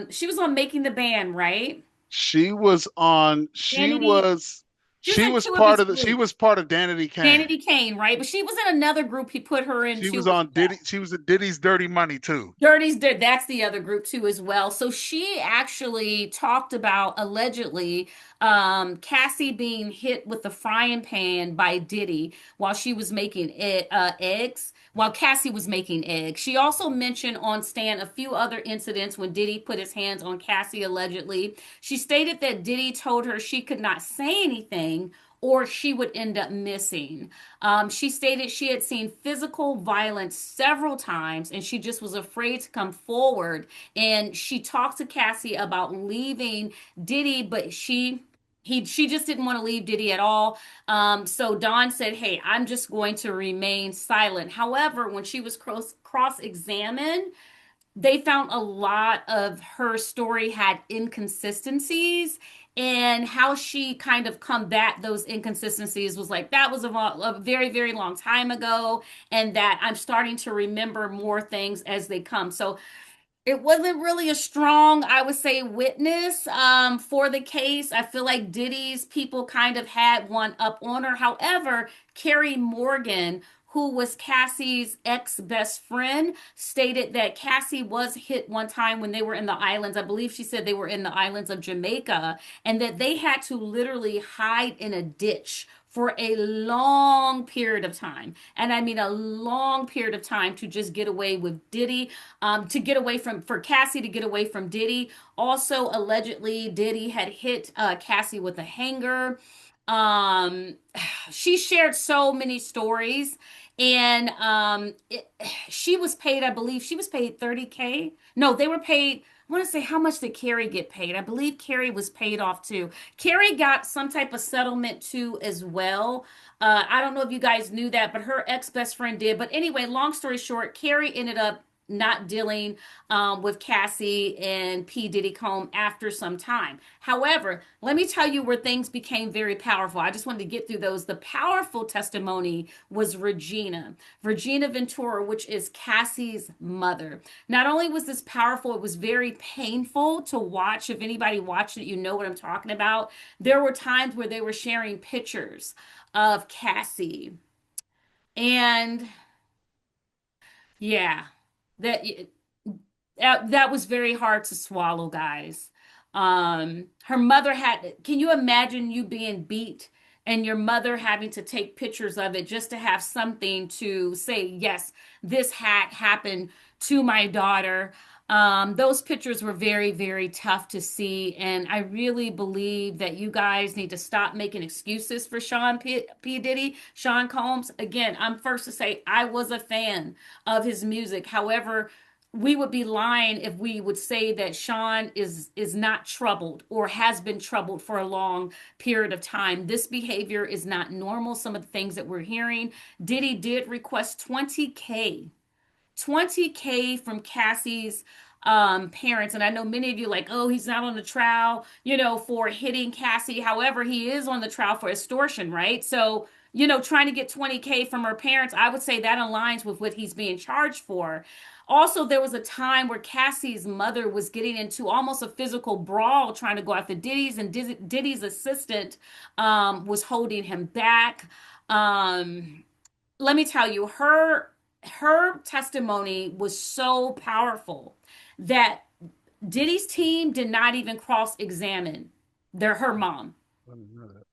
she was on Making the Band, right? She was on. Danity. She was She in was two of part his of the. She groups. was part of Danity Kane. Danity Kane, right? But she was in another group he put her She into was as on Diddy. well. She was at Diddy's Dirty Money too. Dirty's Dead, that's the other group too as well. So she actually talked about allegedly Cassie being hit with the frying pan by Diddy while she was making eggs, while Cassie was making eggs. She also mentioned on Stan a few other incidents when Diddy put his hands on Cassie allegedly. She stated that Diddy told her she could not say anything or she would end up missing. She stated she had seen physical violence several times and she just was afraid to come forward. And she talked to Cassie about leaving Diddy, but she just didn't want to leave Diddy at all. So Dawn said, "Hey, I'm just going to remain silent." However, when she was cross examined, they found a lot of her story had inconsistencies, and how she kind of combat those inconsistencies was like that was a very very long time ago, and that I'm starting to remember more things as they come. So it wasn't really a strong, I would say, witness for the case. I feel like Diddy's people kind of had one up on her. However, Carrie Morgan, who was Cassie's ex best friend, stated that Cassie was hit one time when they were in the islands. I believe she said they were in the islands of Jamaica, and that they had to literally hide in a ditch for a long period of time. And I mean a long period of time to just get away with Diddy, to get away from, for Cassie to get away from Diddy. Also, allegedly, Diddy had hit Cassie with a hanger. Um, she shared so many stories, and she was paid, I believe, she was paid 30K. No, they were paid. want to say, how much did Carrie get paid? I believe Carrie was paid off too. Carrie got some type of settlement too as well. I don't know if you guys knew that, but her ex-best friend did. But anyway, long story short, Carrie ended up not dealing with Cassie and P. Diddy Combe after some time. However, let me tell you where things became very powerful. I just wanted to get through those. The powerful testimony was Regina Ventura, which is Cassie's mother. Not only was this powerful, it was very painful to watch. If anybody watched it, you know what I'm talking about. There were times where they were sharing pictures of Cassie. And yeah, that that was very hard to swallow, guys. Her mother had, can you imagine you being beat and your mother having to take pictures of it just to have something to say, yes, this had happened to my daughter. Those pictures were very, very tough to see. And I really believe that you guys need to stop making excuses for P. Diddy, Sean Combs. Again, I'm first to say I was a fan of his music. However, we would be lying if we would say that Sean is not troubled or has been troubled for a long period of time. This behavior is not normal. Some of the things that we're hearing. Diddy did request 20K 20K from Cassie's parents. And I know many of you like, oh, he's not on the trial, for hitting Cassie. However, he is on the trial for extortion, right? So, trying to get 20K from her parents, I would say that aligns with what he's being charged for. Also, there was a time where Cassie's mother was getting into almost a physical brawl trying to go after Diddy's, and Diddy's assistant was holding him back. Let me tell you, her testimony was so powerful that Diddy's team did not even cross-examine her mom.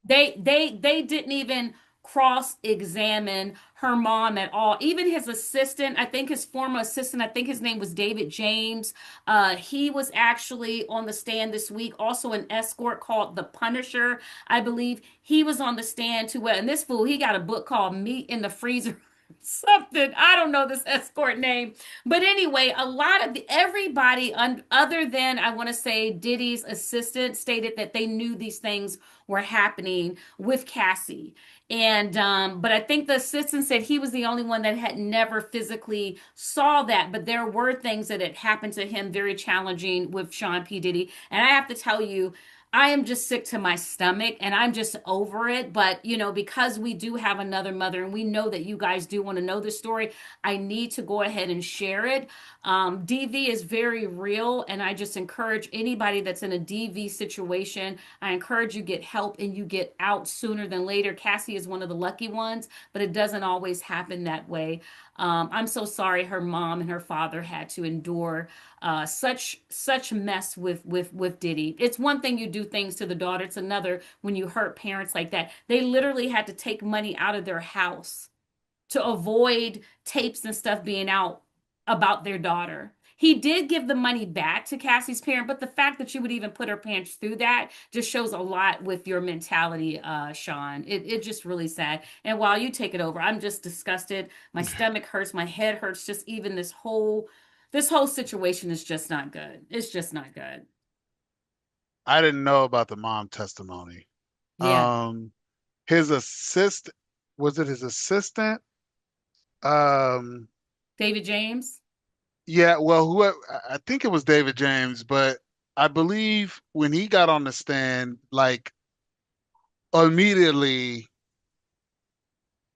They didn't even cross-examine her mom at all. Even his assistant, I think his former assistant, I think his name was David James. He was actually on the stand this week. Also an escort called The Punisher, I believe. He was on the stand too. And this fool, he got a book called Meat in the Freezer. Something, I don't know this escort name, but anyway, a lot of everybody other than, I want to say, Diddy's assistant stated that they knew these things were happening with Cassie. And but I think the assistant said he was the only one that had never physically saw that, but there were things that had happened to him very challenging with Sean P. Diddy. And I have to tell you, I am just sick to my stomach and I'm just over it. But, because we do have another mother and we know that you guys do want to know the story, I need to go ahead and share it. DV is very real. And I just encourage anybody that's in a DV situation, I encourage you get help and you get out sooner than later. Cassie is one of the lucky ones, but it doesn't always happen that way. I'm so sorry her mom and her father had to endure such mess with Diddy. It's one thing you do things to the daughter. It's another when you hurt parents like that. They literally had to take money out of their house to avoid tapes and stuff being out about their daughter. He did give the money back to Cassie's parent, but the fact that you would even put her parents through that just shows a lot with your mentality, Sean. It's just really sad. And while you take it over, I'm just disgusted. My stomach hurts, my head hurts. Just even this whole situation is just not good. It's just not good. I didn't know about the mom testimony. Yeah. His assistant, was it his assistant? Um, David James? yeah, well, whoever, I think it was David James, but I believe when he got on the stand, like immediately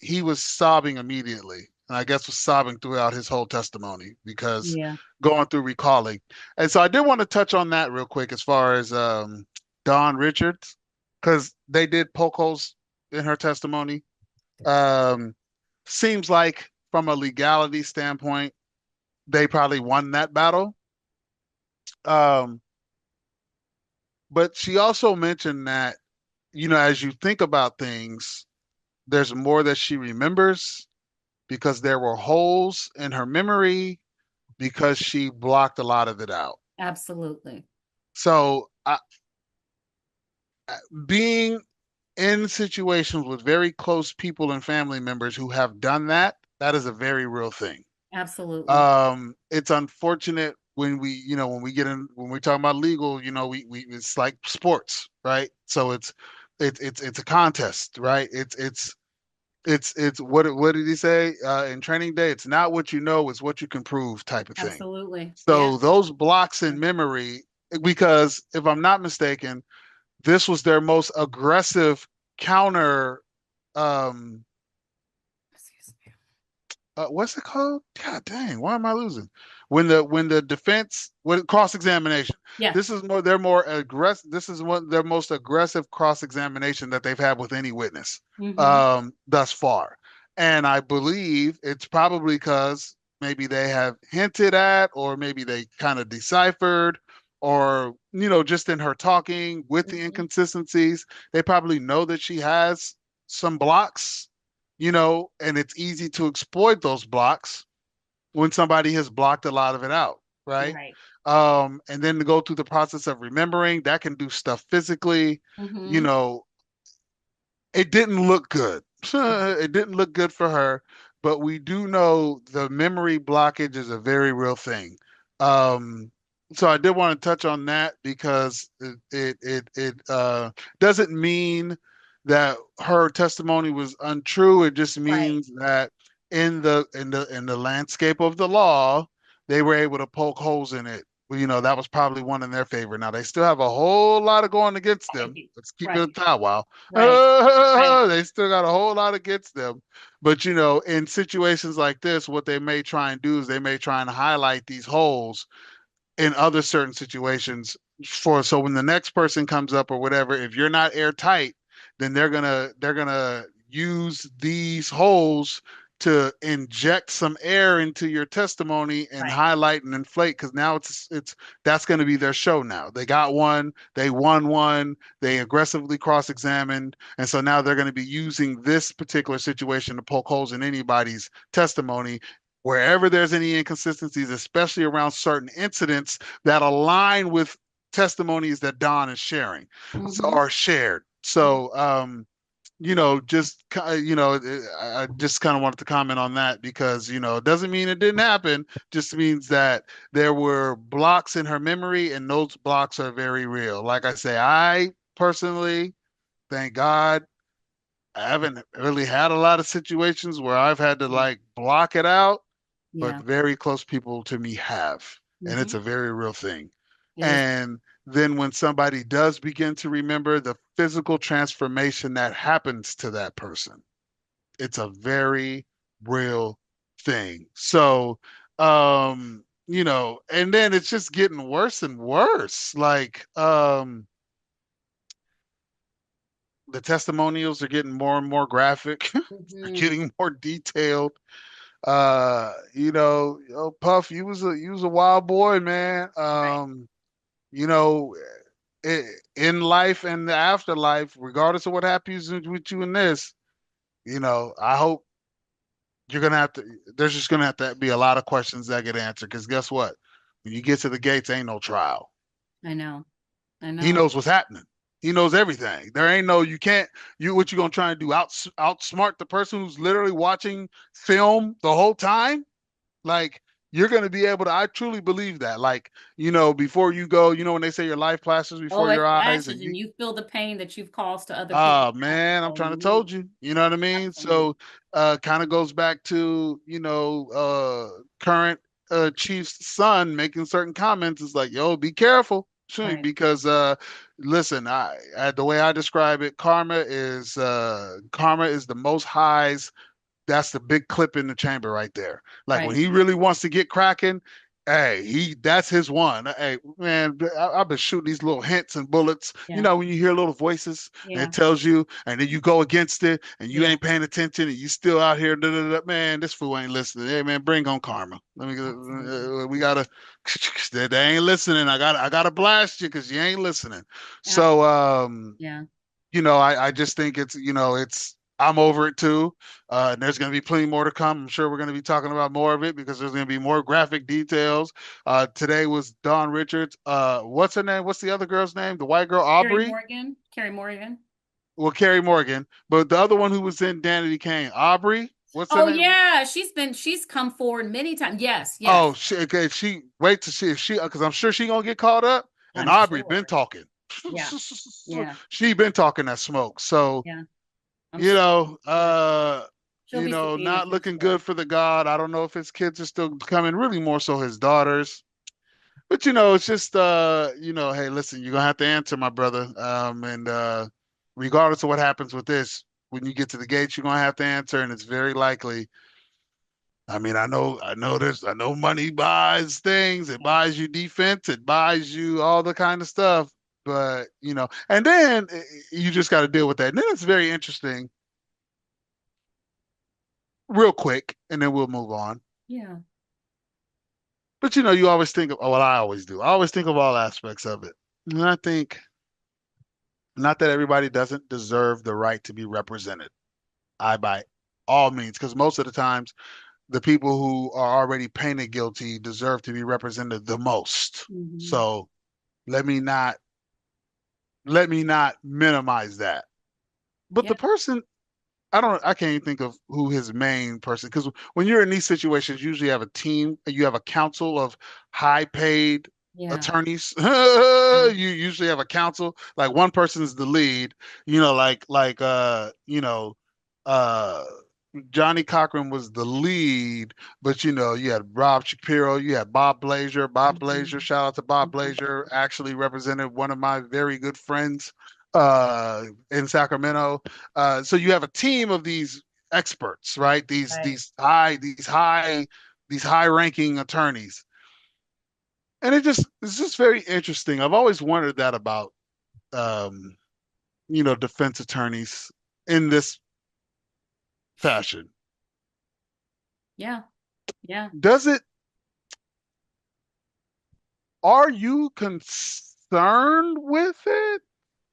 he was sobbing immediately. And I guess was sobbing throughout his whole testimony because Yeah. going through recalling. And so I did want to touch on that real quick as far as Dawn Richards, because they did poke holes in her testimony. Um, Seems like from a legality standpoint, they probably won that battle. Um, but she also mentioned that, as you think about things, there's more that she remembers because there were holes in her memory because she blocked a lot of it out. Absolutely. So, being in situations with very close people and family members who have done that, that is a very real thing. Absolutely. It's unfortunate when we, when we get in, when we're talking about legal, we it's like sports, right? So it's a contest, right? It's what did he say in Training Day? It's not what you know, it's what you can prove, type of thing. Absolutely. Yeah. So those blocks in memory, because if I'm not mistaken, this was their most aggressive counter. Um, Excuse me. what's it called? God dang, why am I losing? When the defense, when cross examination, Yeah. this is more they're more aggressive. This is one their most aggressive cross examination that they've had with any witness Mm-hmm. thus far. And I believe it's probably because maybe they have hinted at, or maybe they kind of deciphered, or just in her talking with the Mm-hmm. inconsistencies, they probably know that she has some blocks, and it's easy to exploit those blocks when somebody has blocked a lot of it out, right? Right. And then to go through the process of remembering, that can do stuff physically. You Mm-hmm. know, it didn't look good. It didn't look good for her, but we do know the memory blockage is a very real thing. Um, so I did want to touch on that because it doesn't mean that her testimony was untrue. It just Right. means that in the landscape of the law, they were able to poke holes in it. Well, that was probably one in their favor. Now they still have a whole lot of going against them. Right. Let's keep it a Right. thou wow. Right. Right. They still got a whole lot against them. But in situations like this, what they may try and do is they may try and highlight these holes in other certain situations, so when the next person comes up or whatever, if you're not airtight, then they're gonna use these holes to inject some air into your testimony and Right. highlight and inflate, because now it's that's going to be their show. Now they got one, they won one, they aggressively cross-examined, and so now they're going to be using this particular situation to poke holes in anybody's testimony wherever there's any inconsistencies, especially around certain incidents that align with testimonies that Don is sharing, so, Mm-hmm. are shared. So, I just kind of wanted to comment on that because it doesn't mean it didn't happen. Just means that there were blocks in her memory, and those blocks are very real. Like I say, I personally, thank God, I haven't really had a lot of situations where I've had to like block it out, but Yeah. very close people to me have. And it's Mm-hmm. a very real thing. It is. And then when somebody does begin to remember, the physical transformation that happens to that person, it's a very real thing. So, and then it's just getting worse and worse. Like, the testimonials are getting more and more graphic, they're Mm-hmm. getting more detailed. Puff, you was a wild boy, man. Right. You know, i in life and the afterlife, regardless of what happens with you in this, I hope you're gonna have to. There's just gonna have to be a lot of questions that get answered. Because guess what? When you get to the gates, ain't no trial. I know. I He know. knows what's happening. He knows everything. There ain't no, you can't, what you gonna try and do? Outsmart the person who's literally watching film the whole time? Like, you're going to be able to, I truly believe that. Like, before you go, when they say your life flashes Oh, before it your eyes, flashes and you, and you feel the pain that you've caused to other people. oh man, I'm trying to Absolutely. told you. You know what I mean? Absolutely. So, kind of goes back to, current chief's son making certain comments. It's like, yo, be careful. Right. Because listen, the way I describe it, karma is the most highs. That's the big clip in the chamber right there. Like when Right. he really wants to get cracking, hey, that's his one. Hey, man, I've been shooting these little hints and bullets. Yeah. When you hear little voices and it Yeah. tells you, and then you go against it, and you Yeah. ain't paying attention, and you still out here. Da, da, da. Man, this fool ain't listening. Hey, man, bring on karma. Let me. Absolutely. We gotta. They ain't listening. I gotta blast you because you ain't listening. Yeah. So, Yeah. I just think it's I'm over it too. And there's going to be plenty more to come. I'm sure we're going to be talking about more of it because there's going to be more graphic details. Today was Dawn Richards. What's her name? What's the other girl's name? The white girl, Carrie Aubrey? Morgan. Carrie Morgan. Well, Carrie Morgan. But the other one who was in Danity Kane, Aubrey? What's her Oh name? yeah, she's come forward many times. Yes, Oh, yes. she wait to see if she because I'm sure she gonna get caught up. And I'm Aubrey been sure. talking. Yeah, yeah, She been talking that smoke. So yeah. I'm you sure. know, Sure. uh, She'll be not subpoenaed for looking sure. good for the God. I don't know if his kids are still coming. Really, more so his daughters. But you know, it's just hey, listen, you're gonna have to answer, my brother. And regardless of what happens with this, when you get to the gates, you're gonna have to answer, and it's very likely. I mean, I know money buys things. It Yeah, buys you defense. It buys you all the kind of stuff. But and then you just got to deal with that. And then it's very interesting, real quick, and then we'll move on. yeah, But you always think of, what I always do. I always think of all aspects of it. And I think not that everybody doesn't deserve the right to be represented. I by all means, because most of the times the people who are already painted guilty deserve to be represented the most. hmm, So let me not minimize that. But yeah, the person I can't even think of who his main person because when you're in these situations, you usually have a team, you have a council of high paid yeah, attorneys. yeah. You usually have a council, like one person is the lead, uh Johnny Cochran was the lead, but you had Rob Shapiro, you had Bob Blazer. Bob Blazer, Hmm, shout out to Bob hmm. Blazer, actually represented one of my very good friends in Sacramento. So you have a team of these experts, right? These Right. these high these high these high ranking attorneys. And it's just very interesting. I've always wondered that about um, defense attorneys in this fashion. Yeah, yeah. Does it Are you concerned with it?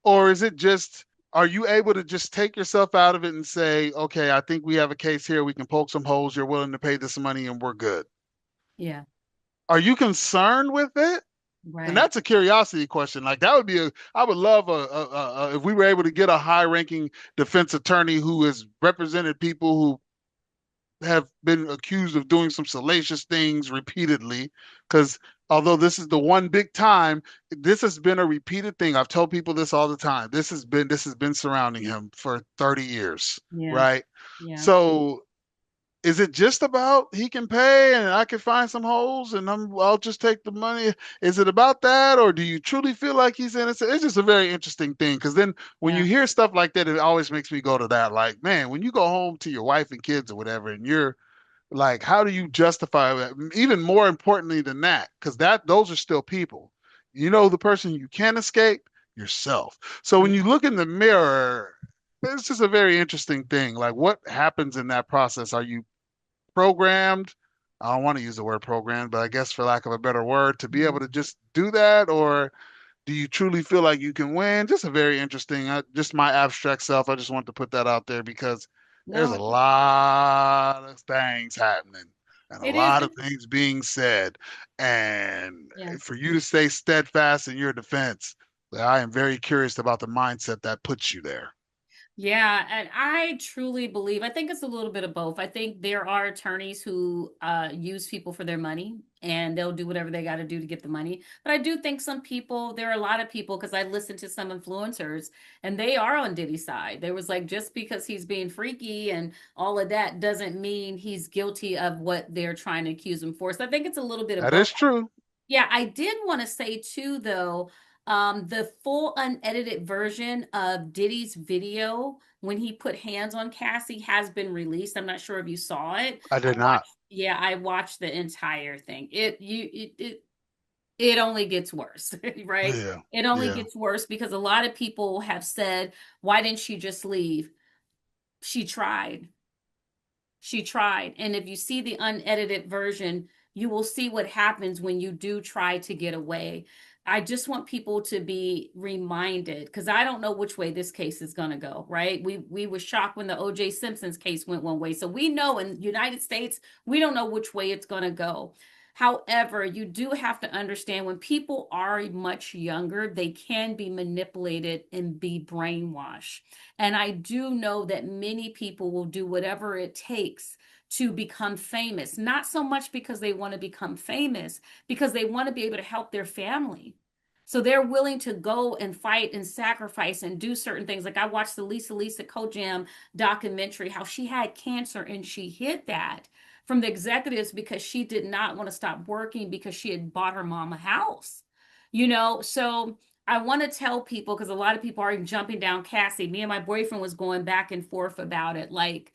Or is it just, are you able to just take yourself out of it and say, okay, I think we have a case here. We can poke some holes. You're willing to pay this money and we're good. Yeah, Are you concerned with it? And right. that's a curiosity question. Like that would be I would love if we were able to get a high ranking defense attorney who has represented people who have been accused of doing some salacious things repeatedly. Because although this is the one big time, this has been a repeated thing. I've told people this all the time. This has been surrounding him for 30 years, Yeah, right? yeah. So is it just about he can pay and I can find some holes and I'll just take the money? Is it about that, or do you truly feel like he's innocent? It's just a very interesting thing because then when you Yeah, hear stuff like that, it always makes me go to that. Like, man, when you go home to your wife and kids or whatever, and you're like, how do you justify that? Even more importantly than that, because those are still people. The person you can't escape yourself. So when you yeah. look in the mirror, it's just a very interesting thing. Like, what happens in that process? Are you programmed? I don't want to use the word programmed, but I guess for lack of a better word, to be able to Mhm. just do that, or do you truly feel like you can win? Just a very interesting, just my abstract self. I just want to put that out there because there's No, a lot of things happening and a it is. lot of things being said. And Yeah. for you to stay steadfast in your defense, I am very curious about the mindset that puts you there. Yeah, and I truly believe, I think it's a little bit of both. I think there are attorneys who use people for their money and they'll do whatever they got to do to get the money. But I do think some people, there are a lot of people, because I listened to some influencers and they are on Diddy's side. There was like, just because he's being freaky and all of that doesn't mean he's guilty of what they're trying to accuse him for. So I think it's a little bit of That both. is true. Yeah, I did want to say too, though, the full unedited version of Diddy's video when he put hands on Cassie has been released. I'm not sure if you saw it. I I did not. watched, yeah, I watched the entire thing. It only gets worse, right? Yeah. It only Yeah. gets worse because a lot of people have said, why didn't she just leave? She tried. She tried. And if you see the unedited version, you will see what happens when you do try to get away. I just want people to be reminded because I don't know which way this case is going to go, right? We were shocked when the OJ Simpson's case went one way. So we know in the United States, we don't know which way it's going to go. However, you do have to understand when people are much younger, they can be manipulated and be brainwashed. And I do know that many people will do whatever it takes to become famous, not so much because they want to become famous, because they want to be able to help their family. So they're willing to go and fight and sacrifice and do certain things. Like I watched the Lisa Kojam documentary, how she had cancer and she hid that from the executives because she did not want to stop working because she had bought her mom a house. So I want to tell people because a lot of people are jumping down Cassie. Me and my boyfriend was going back and forth about it. Like,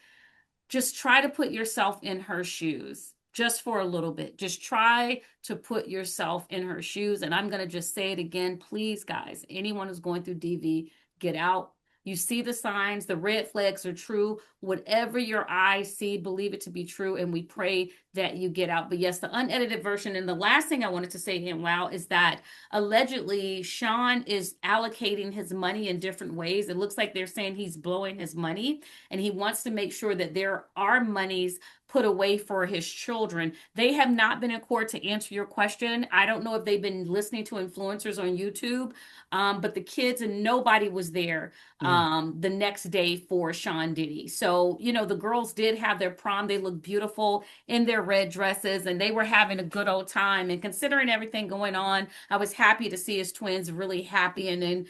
just try to put yourself in her shoes just for a little bit. Just try to put yourself in her shoes. And I'm going to just say it again. Please, guys, anyone who's going through DV, get out. You see the signs, the red flags are true. Whatever your eyes see, believe it to be true. And we pray that you get out. But yes, the unedited version. And the last thing I wanted to say to him, wow, is that allegedly Sean is allocating his money in different ways. It looks like they're saying he's blowing his money and he wants to make sure that there are monies put away for his children. They have not been in court to answer your question. I don't know if they've been listening to influencers on YouTube, but the kids and nobody was there Mm. the next day for Sean Diddy. So, the girls did have their prom. They looked beautiful in their red dresses and they were having a good old time. And considering everything going on, I was happy to see his twins really happy and in,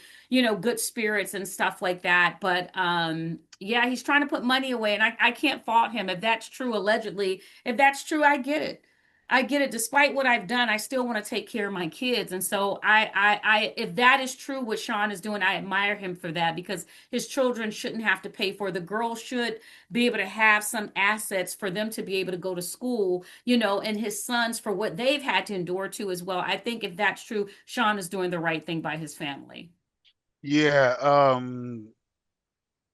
good spirits and stuff like that. But yeah, he's trying to put money away, and I can't fault him if that's true, allegedly. If that's true, I get it. I get it. Despite what I've done, I still want to take care of my kids. And so if that is true, what Sean is doing, I admire him for that because his children shouldn't have to pay for it. The girls should be able to have some assets for them to be able to go to school, and his sons for what they've had to endure too as well. I think if that's true, Sean is doing the right thing by his family. Yeah,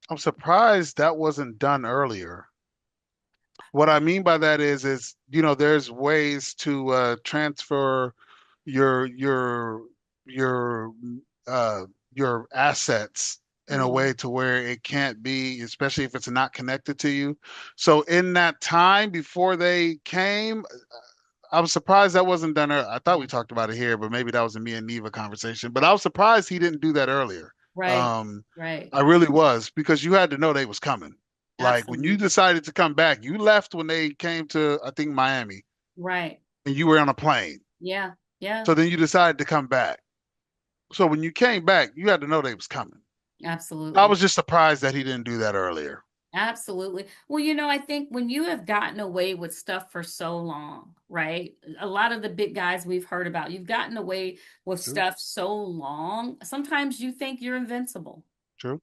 I'm surprised that wasn't done earlier. What I mean by that is there's ways to transfer your your your your assets in a Mhm. way to where it can't be, especially if it's not connected to you. So in that time before they came, I'm surprised that wasn't done earlier. I thought we talked about it here, but maybe that was a me and Neva conversation. But I was surprised he didn't do that earlier. Right, Um, right. I really was because you had to know they was coming. Like when you Absolutely. decided to come back, you left when they came to, I think, Miami, Right. and you were on a plane. Yeah. Yeah. So then you decided to come back. So when you came back, you had to know they was coming. I Absolutely. was just surprised that he didn't do that earlier. Absolutely. Well, I think when you have gotten away with stuff for so long, right? A lot of the big guys we've heard about, you've gotten away with True, stuff so long, sometimes you think you're invincible. true.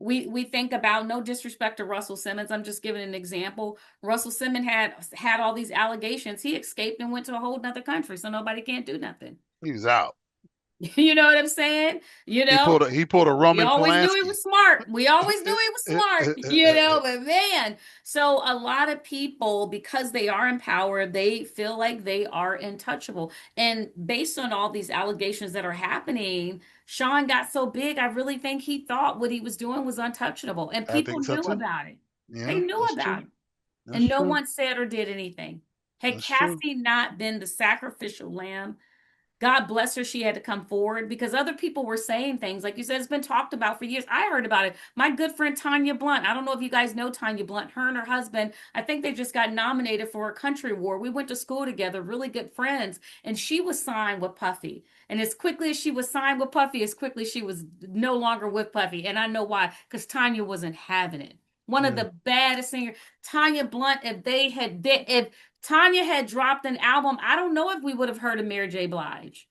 We think about, no disrespect to Russell Simmons. I'm just giving an example. Russell Simmons had all these allegations. He escaped and went to a whole nother country, so nobody can't do nothing. He was out. You know what I'm saying? You He know, pulled a we Roman always knew he Polanski. was smart. We always knew he was smart, but man, so a lot of people, because they are empowered, they feel like they are untouchable. And based on all these allegations that are happening, Sean got so big, I really think he thought what he was doing was untouchable. And I people think so knew too. about it. They Yeah, knew that's about true. it. That's And no true. one said or did anything. Had That's true. Cassie not been the sacrificial lamb, God bless her, she had to come forward because other people were saying things. Like you said, it's been talked about for years. I heard about it. My good friend Tanya Blunt, I don't know if you guys know Tanya Blunt, her and her husband, I think they just got nominated for a country award. We went to school together, really good friends, and she was signed with Puffy. And as quickly as she was signed with Puffy, as quickly she was no longer with Puffy. And I know why, because Tanya wasn't having it. One of Mm, the baddest singers, Tanya Blunt, if Tanya had dropped an album, I don't know if we would have heard of Mary J. Blige.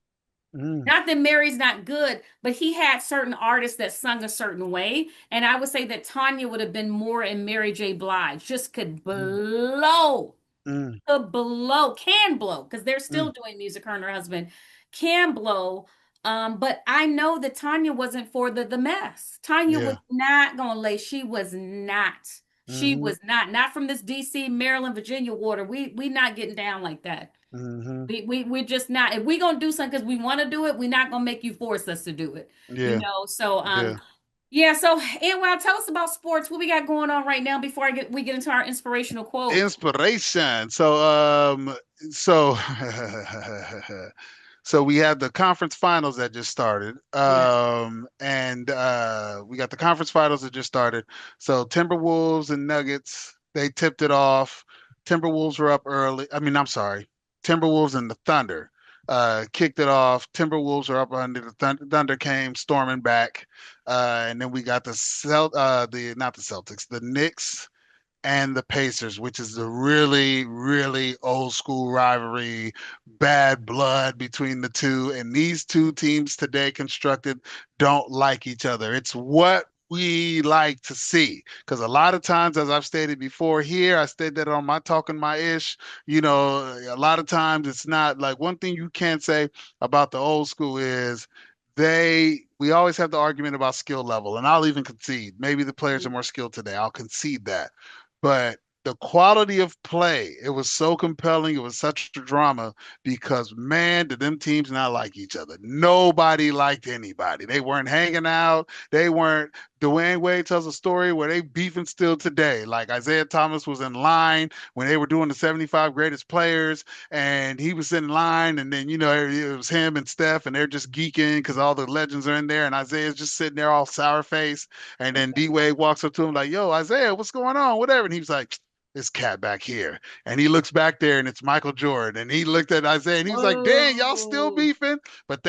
mm, Not that Mary's not good, but he had certain artists that sung a certain way. And I would say that Tanya would have been more in Mary J. Blige, just could mm, mm, can blow, because they're mm. still doing music, her and her husband can blow. But I know that Tanya wasn't for the mess. Tanya was Yeah. not gonna lay, she was not. She Mm-hmm. was not from this DC, Maryland, Virginia water. We not getting down like that. Mm-hmm. We're just not. If we gonna do something because we want to do it, we're not gonna make you force us to do it. Yeah. So Yeah. Yeah, so and well, tell us about sports. What we got going on right now before we get into our inspirational quote. Inspiration. So so we had the conference finals that just started. Yes. And we got the conference finals that just started. So Timberwolves and Nuggets, they tipped it off. Timberwolves were up early. I mean, I'm sorry. Timberwolves and the Thunder kicked it off. Timberwolves are up under the Thunder came storming back. And then we got the not the Celtics, the Knicks and the Pacers, which is a really, really old school rivalry, bad blood between the two. And these two teams today constructed don't like each other. It's what we like to see because a lot of times, as I've stated before here, I stated that on my talking my ish, a lot of times it's not like one thing you can't say about the old school is we always have the argument about skill level, and I'll even concede maybe the players are more skilled today. I'll concede that. But the quality of play, it was so compelling. It was such a drama because, man, did them teams not like each other. Nobody liked anybody. They weren't hanging out. They weren't. Dwayne Wade tells a story where they beefing still today. Like Isaiah Thomas was in line when they were doing the 75 greatest players, and he was in line, and then, it was him and Steph, and they're just geeking because all the legends are in there, and Isaiah's just sitting there all sour face. And then D Wade walks up to him like, "Yo, Isaiah, what's going on? Whatever." And he was like, "This cat back here." And he looks back there and it's Michael Jordan. And he looked at Isaiah and he was like, "Dang, y'all still Oh, beefing?" But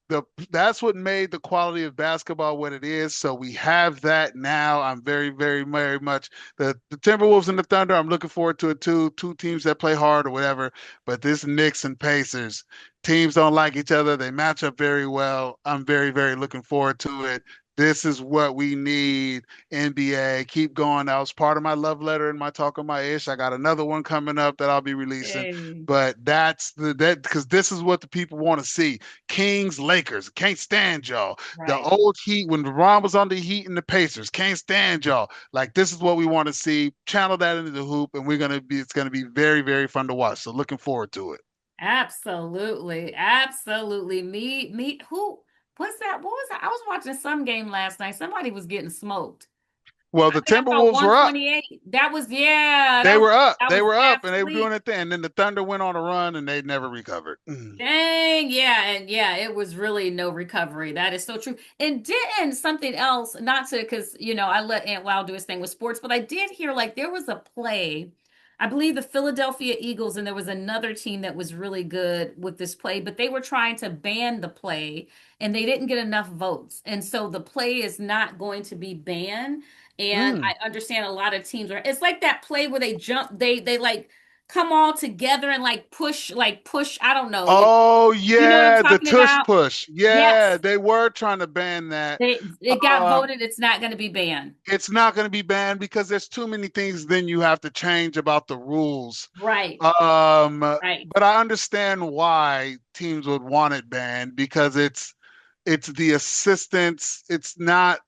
the that's what made the quality of basketball what it is. So we have that now. I'm very, very, very much the Timberwolves and the Thunder. I'm looking forward to it too. Two teams that play hard or whatever. But this Knicks and Pacers teams don't like each other. They match up very well. I'm very, very looking forward to it. This is what we need, NBA. Keep going. That was part of my love letter and my talk of my ish. I got another one coming up that I'll be releasing. hey. But that because this is what the people want to see. Kings, Lakers. Can't stand y'all. The Right. old Heat, when LeBron was on the Heat and the Pacers, can't stand y'all. Like this is what we want to see. Channel that into the hoop, and it's gonna be very, very fun to watch. So looking forward to it. Absolutely. Absolutely. Who what's that? What was that? I was watching some game last night. Somebody was getting smoked. Well, I the think I saw Timberwolves were up. 128. That was yeah, They were up. that They was were up, last and they were doing week. it then. And then the Thunder went on a run, and they never recovered. Dang, yeah, and yeah, it was really no recovery. That is so true. And didn't something else, not to because I let Aunt Wow do his thing with sports, but I did hear like there was a play, I believe the Philadelphia Eagles, and there was another team that was really good with this play, but they were trying to ban the play and they didn't get enough votes. And so the play is not going to be banned. And Mm. I understand a lot of teams are it's like that play where they jump, they like come all together and like push, I don't know. Oh You know what I'm yeah, the talking tush about? push. Yeah, Yes. they were trying to ban that. It got Um, voted it's not going to be banned. it's not going to be banned because there's too many things then you have to change about the rules. Right. Um, Right. but I understand why teams would want it banned because it's the assistance. It's not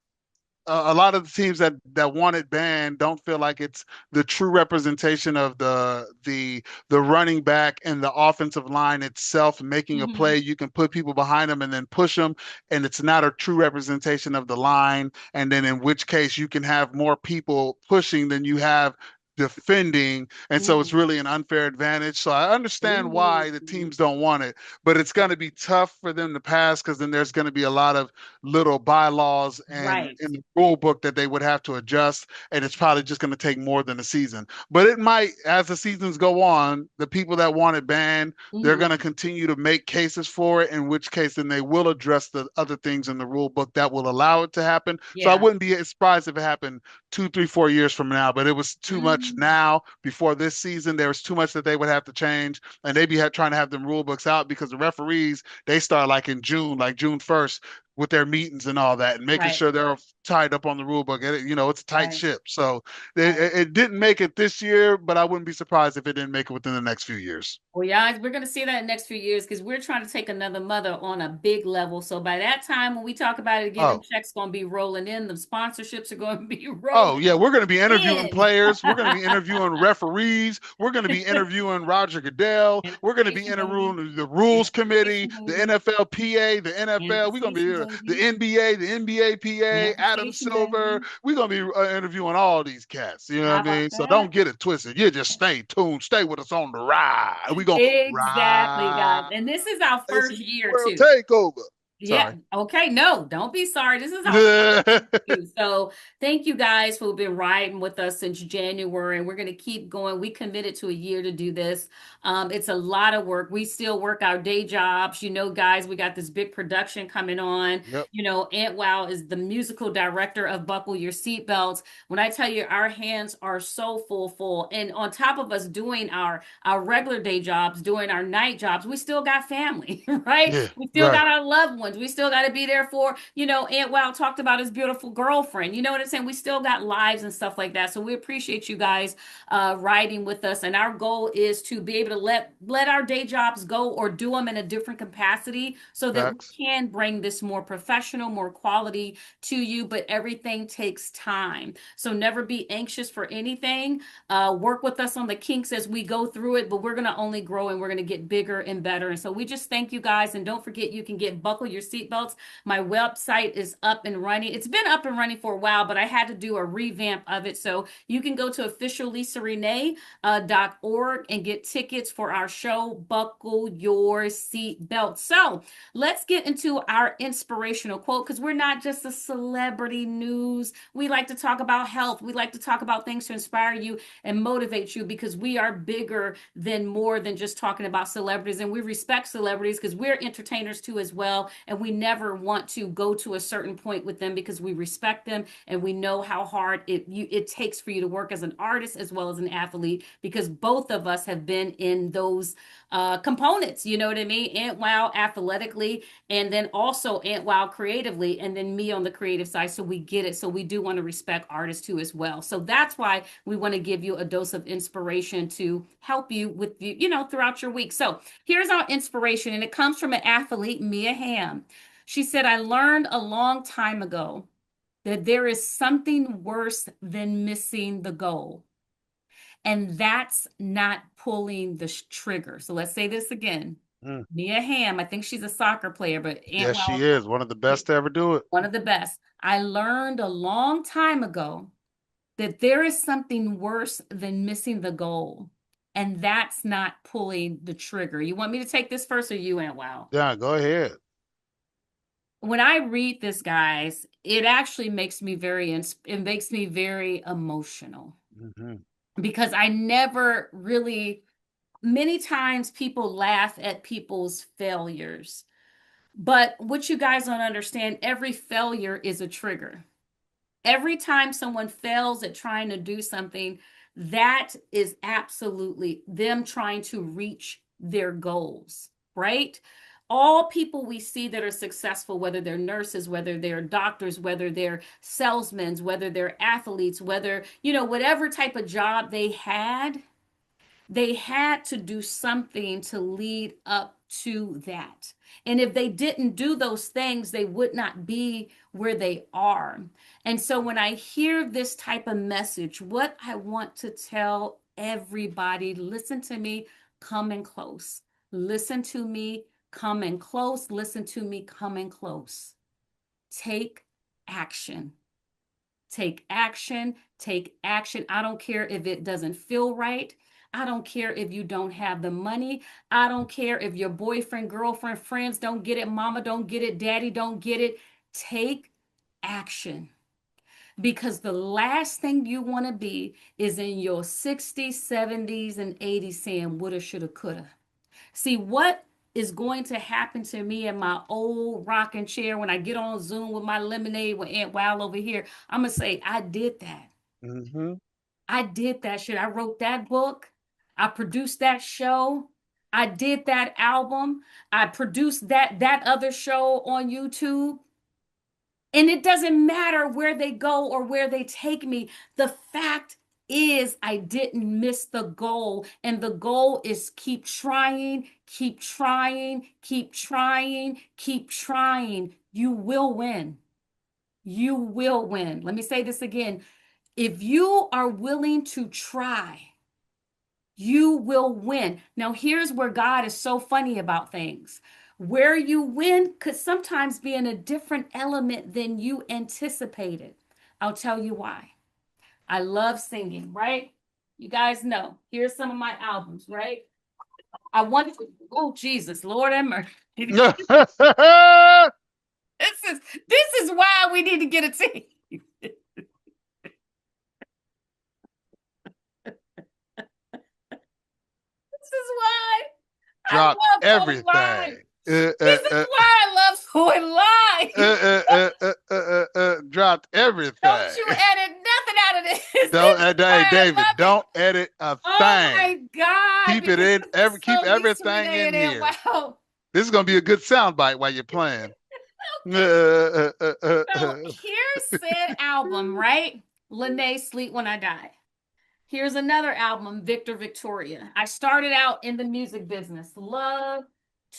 a lot of the teams that want it banned don't feel like it's the true representation of the running back and the offensive line itself making a Hmm. play. You can put people behind them and then push them, and it's not a true representation of the line. And then in which case you can have more people pushing than you have defending, and so it's Ooh. really an unfair advantage. So I understand Ooh. why the teams don't want it, but it's going to be tough for them to pass because then there's going to be a lot of little bylaws and Right. in the rule book that they would have to adjust, and it's probably just going to take more than a season. But it might, as the seasons go on, the people that want it banned, they're Hmm. going to continue to make cases for it. In which case, then they will address the other things in the rule book that will allow it to happen. So I Yeah. wouldn't be surprised if it happened 2, 3, 4 years from now. But it was too much Mm. now. Before this season, there was too much that they would have to change, and they'd be trying to have them rule books out because the referees they start like in June, like June 1st with their meetings and all that and making Right. sure they're tied up on the rule book. It's a tight Right. ship. So Right. it didn't make it this year, but I wouldn't be surprised if it didn't make it within the next few years. Well, yeah, we're going to see that in the next few years because we're trying to take another mother on a big level. So by that time, when we talk about it again, them Oh, checks going to be rolling in, the sponsorships are going to be oh rolling yeah, we're going to be interviewing in. players. We're going to be interviewing referees. We're going to be interviewing Roger Goodell. We're going to be Animation boom, interviewing the rules committee, animation the boom, NFLPA, the NFL. We're going to animation be the baby. NBA, the NBA PA, Adam Manifestation, Silver. baby. We're gonna be interviewing all these cats. You know what How I about mean? So that? don't get it twisted. You just stay tuned. Stay with us on the ride. We gonna Exactly, guys. ride. And this is our It's first year world too. takeover. Yeah. Sorry. Okay. No, don't be sorry. This is our Yeah. first year. So thank you guys who've been riding with us since January. And we're going to keep going. We committed to a year to do this. It's a lot of work. We still work our day jobs. You know, guys, we got this big production coming on. Yep. You know, Aunt Wow is the musical director of Buckle Your Seatbelts. When I tell you our hands are so full. And on top of us doing our regular day jobs, doing our night jobs, we still got family, right? Yeah. We still Right. got our loved ones. We still got to be there for, you know, Aunt Wow talked about his beautiful girlfriend. You know what I'm saying? We still got lives and stuff like that. So we appreciate you guys riding with us. And our goal is to be able to let our day jobs go or do them in a different capacity so that we Facts. can bring this more professional, more quality to you. But everything takes time. So never be anxious for anything. Work with us on the kinks as we go through it, but we're going to only grow and we're going to get bigger and better. And so we just thank you guys. And don't forget, you can get Buckle Your Seatbelts. My website is up and running. It's been up and running for a while, but I had to do a revamp of it. So you can go to officiallisarenee.org and get tickets for our show, Buckle Your Seatbelt. So let's get into our inspirational quote because we're not just a celebrity news. We like to talk about health. We like to talk about things to inspire you and motivate you because we are bigger than more than just talking about celebrities. And we respect celebrities because we're entertainers too as well. And we never want to go to a certain point with them because we respect them and we know how hard it takes for you to work as an artist as well as an athlete because both of us have been in those components. You know what I mean? Aunt Wow athletically, and then also Aunt Wow creatively, and then me on the creative side. So we get it. So we do want to respect artists too as well. So that's why we want to give you a dose of inspiration to help you with you know, throughout your week. So here's our inspiration, and it comes from an athlete, Mia Hamm. She said, I learned a long time ago that there is something worse than missing the goal. And that's not pulling the trigger. So let's say this again. Mm. Mia Hamm, I think she's a soccer player, but Aunt Yes, she Wow, is one of the best to ever do it. one of the best. I learned a long time ago that there is something worse than missing the goal, and that's not pulling the trigger. You want me to take this first or you, Aunt Wow? Yeah, go ahead. When I read this, guys, it actually makes me it makes me very emotional Hmm. because I never really many times people laugh at people's failures. But what you guys don't understand, every failure is a trigger. Every time someone fails at trying to do something, that is absolutely them trying to reach their goals, right? All people we see that are successful, whether they're nurses, whether they're doctors, whether they're salesmen, whether they're athletes, whether, you know, whatever type of job they had to do something to lead up to that. And if they didn't do those things, they would not be where they are. And so when I hear this type of message, what I want to tell everybody, listen to me, come in close. Listen to me, come in close. Listen to me, come in close. Take action. Take action. Take action. I don't care if it doesn't feel right. I don't care if you don't have the money. I don't care if your boyfriend, girlfriend, friends don't get it, mama don't get it, daddy don't get it. Take action because the last thing you want to be is in your 60s, 70s, and 80s saying woulda, shoulda, coulda. See, what is going to happen to me in my old rocking chair when I get on Zoom with my lemonade with Aunt Wild over here? I'm going to say, I did that. Hmm. I did that shit. I wrote that book. I produced that show. I did that album. I produced that other show on YouTube. And it doesn't matter where they go or where they take me. The fact is, I didn't miss the goal. And the goal is keep trying, keep trying, keep trying, keep trying. You will win. You will win. Let me say this again. If you are willing to try, you will win. Now, here's where God is so funny about things. Where you win could sometimes be in a different element than you anticipated. I'll tell you why. I love singing, right? You guys know. Here's some of my albums, right? I want to, oh Jesus, Lord have mercy. This is why we need to get a team. This is why I Dropped love Toy Live. everything. This is why I love Toy Live. Dropped Don't everything. you edit nothing out of this. This Don't, is hey, why I David, love it. don't edit a Oh thing. my God. Keep it Because in, this is keep so Lisa everything Renee in and here. wow. This is gonna be a good soundbite while you're playing. So here's said album, right? Lene, Sleep When I Die. Here's another album, Victor Victoria. I started out in the music business, love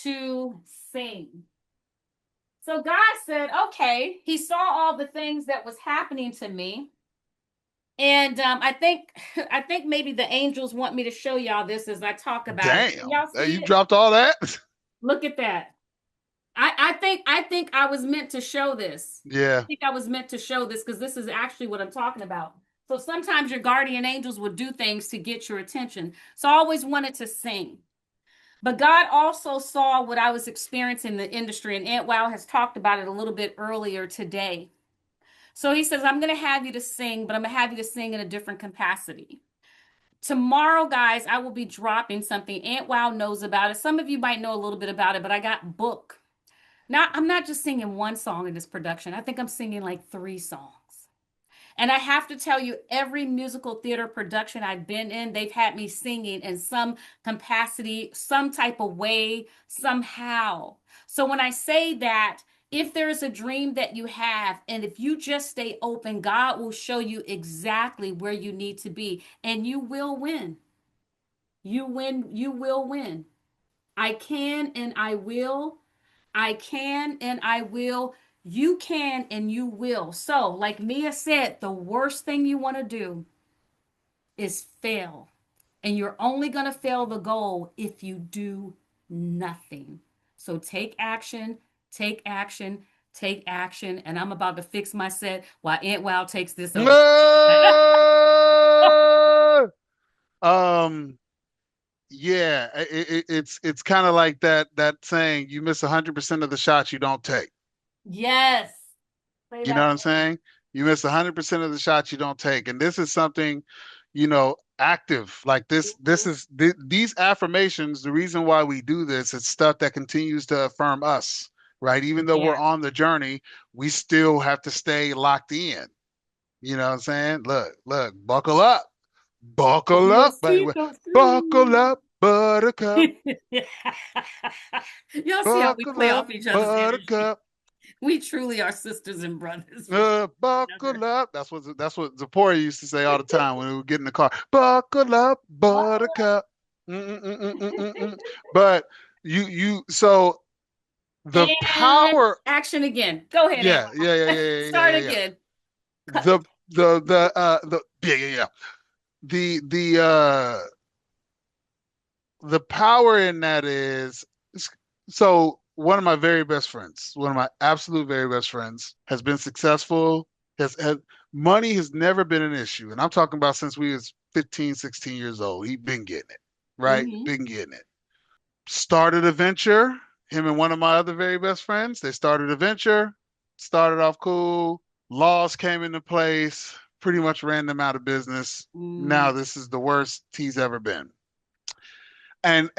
to sing. So God said, okay, he saw all the things that was happening to me. And I think maybe the angels want me to show y'all this as I talk about it. Can Damn, y'all see you it? dropped all that? Look at that. I think I was meant to show this. I Yeah. think I was meant to show this because this is actually what I'm talking about. So sometimes your guardian angels will do things to get your attention. So I always wanted to sing. But God also saw what I was experiencing in the industry, and Aunt Wow has talked about it a little bit earlier today. So he says, I'm going to have you to sing, but I'm going to have you to sing in a different capacity. Tomorrow, guys, I will be dropping something. Aunt Wow knows about it. Some of you might know a little bit about it, but I got book. Now, I'm not just singing one song in this production. I think I'm singing like 3 songs. And I have to tell you, every musical theater production I've been in, they've had me singing in some capacity, some type of way, somehow. So when I say that, if there is a dream that you have, and if you just stay open, God will show you exactly where you need to be, and you will win. You win, you will win. I can and I will. I can and I will. You can and you will. So, like Mia said, the worst thing you want to do is fail. And you're only going to fail the goal if you do nothing. So, take action, take action, take action. And I'm about to fix my set while Aunt Wow takes this over. um, yeah, it's kind of like that saying, you miss 100% of the shots you don't take. Yes. Say You know that. what I'm saying? You miss 100% of the shots you don't take. And this is something, active. Like this is these affirmations, the reason why we do this, it's stuff that continues to affirm us, right? Even though we're Yeah. on the journey, we still have to stay locked in. You know what I'm saying? Look, buckle up. Buckle Your up, baby. seatbelts. Buckle up, buttercup. Y'all see how we Buckle play up, off each other's energy. buttercup. We truly are sisters and brothers for another. Buckle up. That's what Zipporah used to say all the time when we would get in the car. Buckle up, buttercup. Mm-mm-mm-mm-mm-mm. But so the And power, action again. Go ahead, yeah, yeah, yeah, Aunt. yeah, yeah, yeah, Start yeah, yeah. again. Cut. The yeah, yeah, yeah. The the power in that is, so one of my very best friends, one of my absolute very best friends, has been successful, has money has never been an issue. And I'm talking about since we was 15, 16 years old. He been getting it, right? Mm-hmm. Been getting it. Started a venture, him and one of my other very best friends, they started a venture, started off cool, laws came into place, pretty much ran them out of business. Now Mm, this is the worst he's ever been. And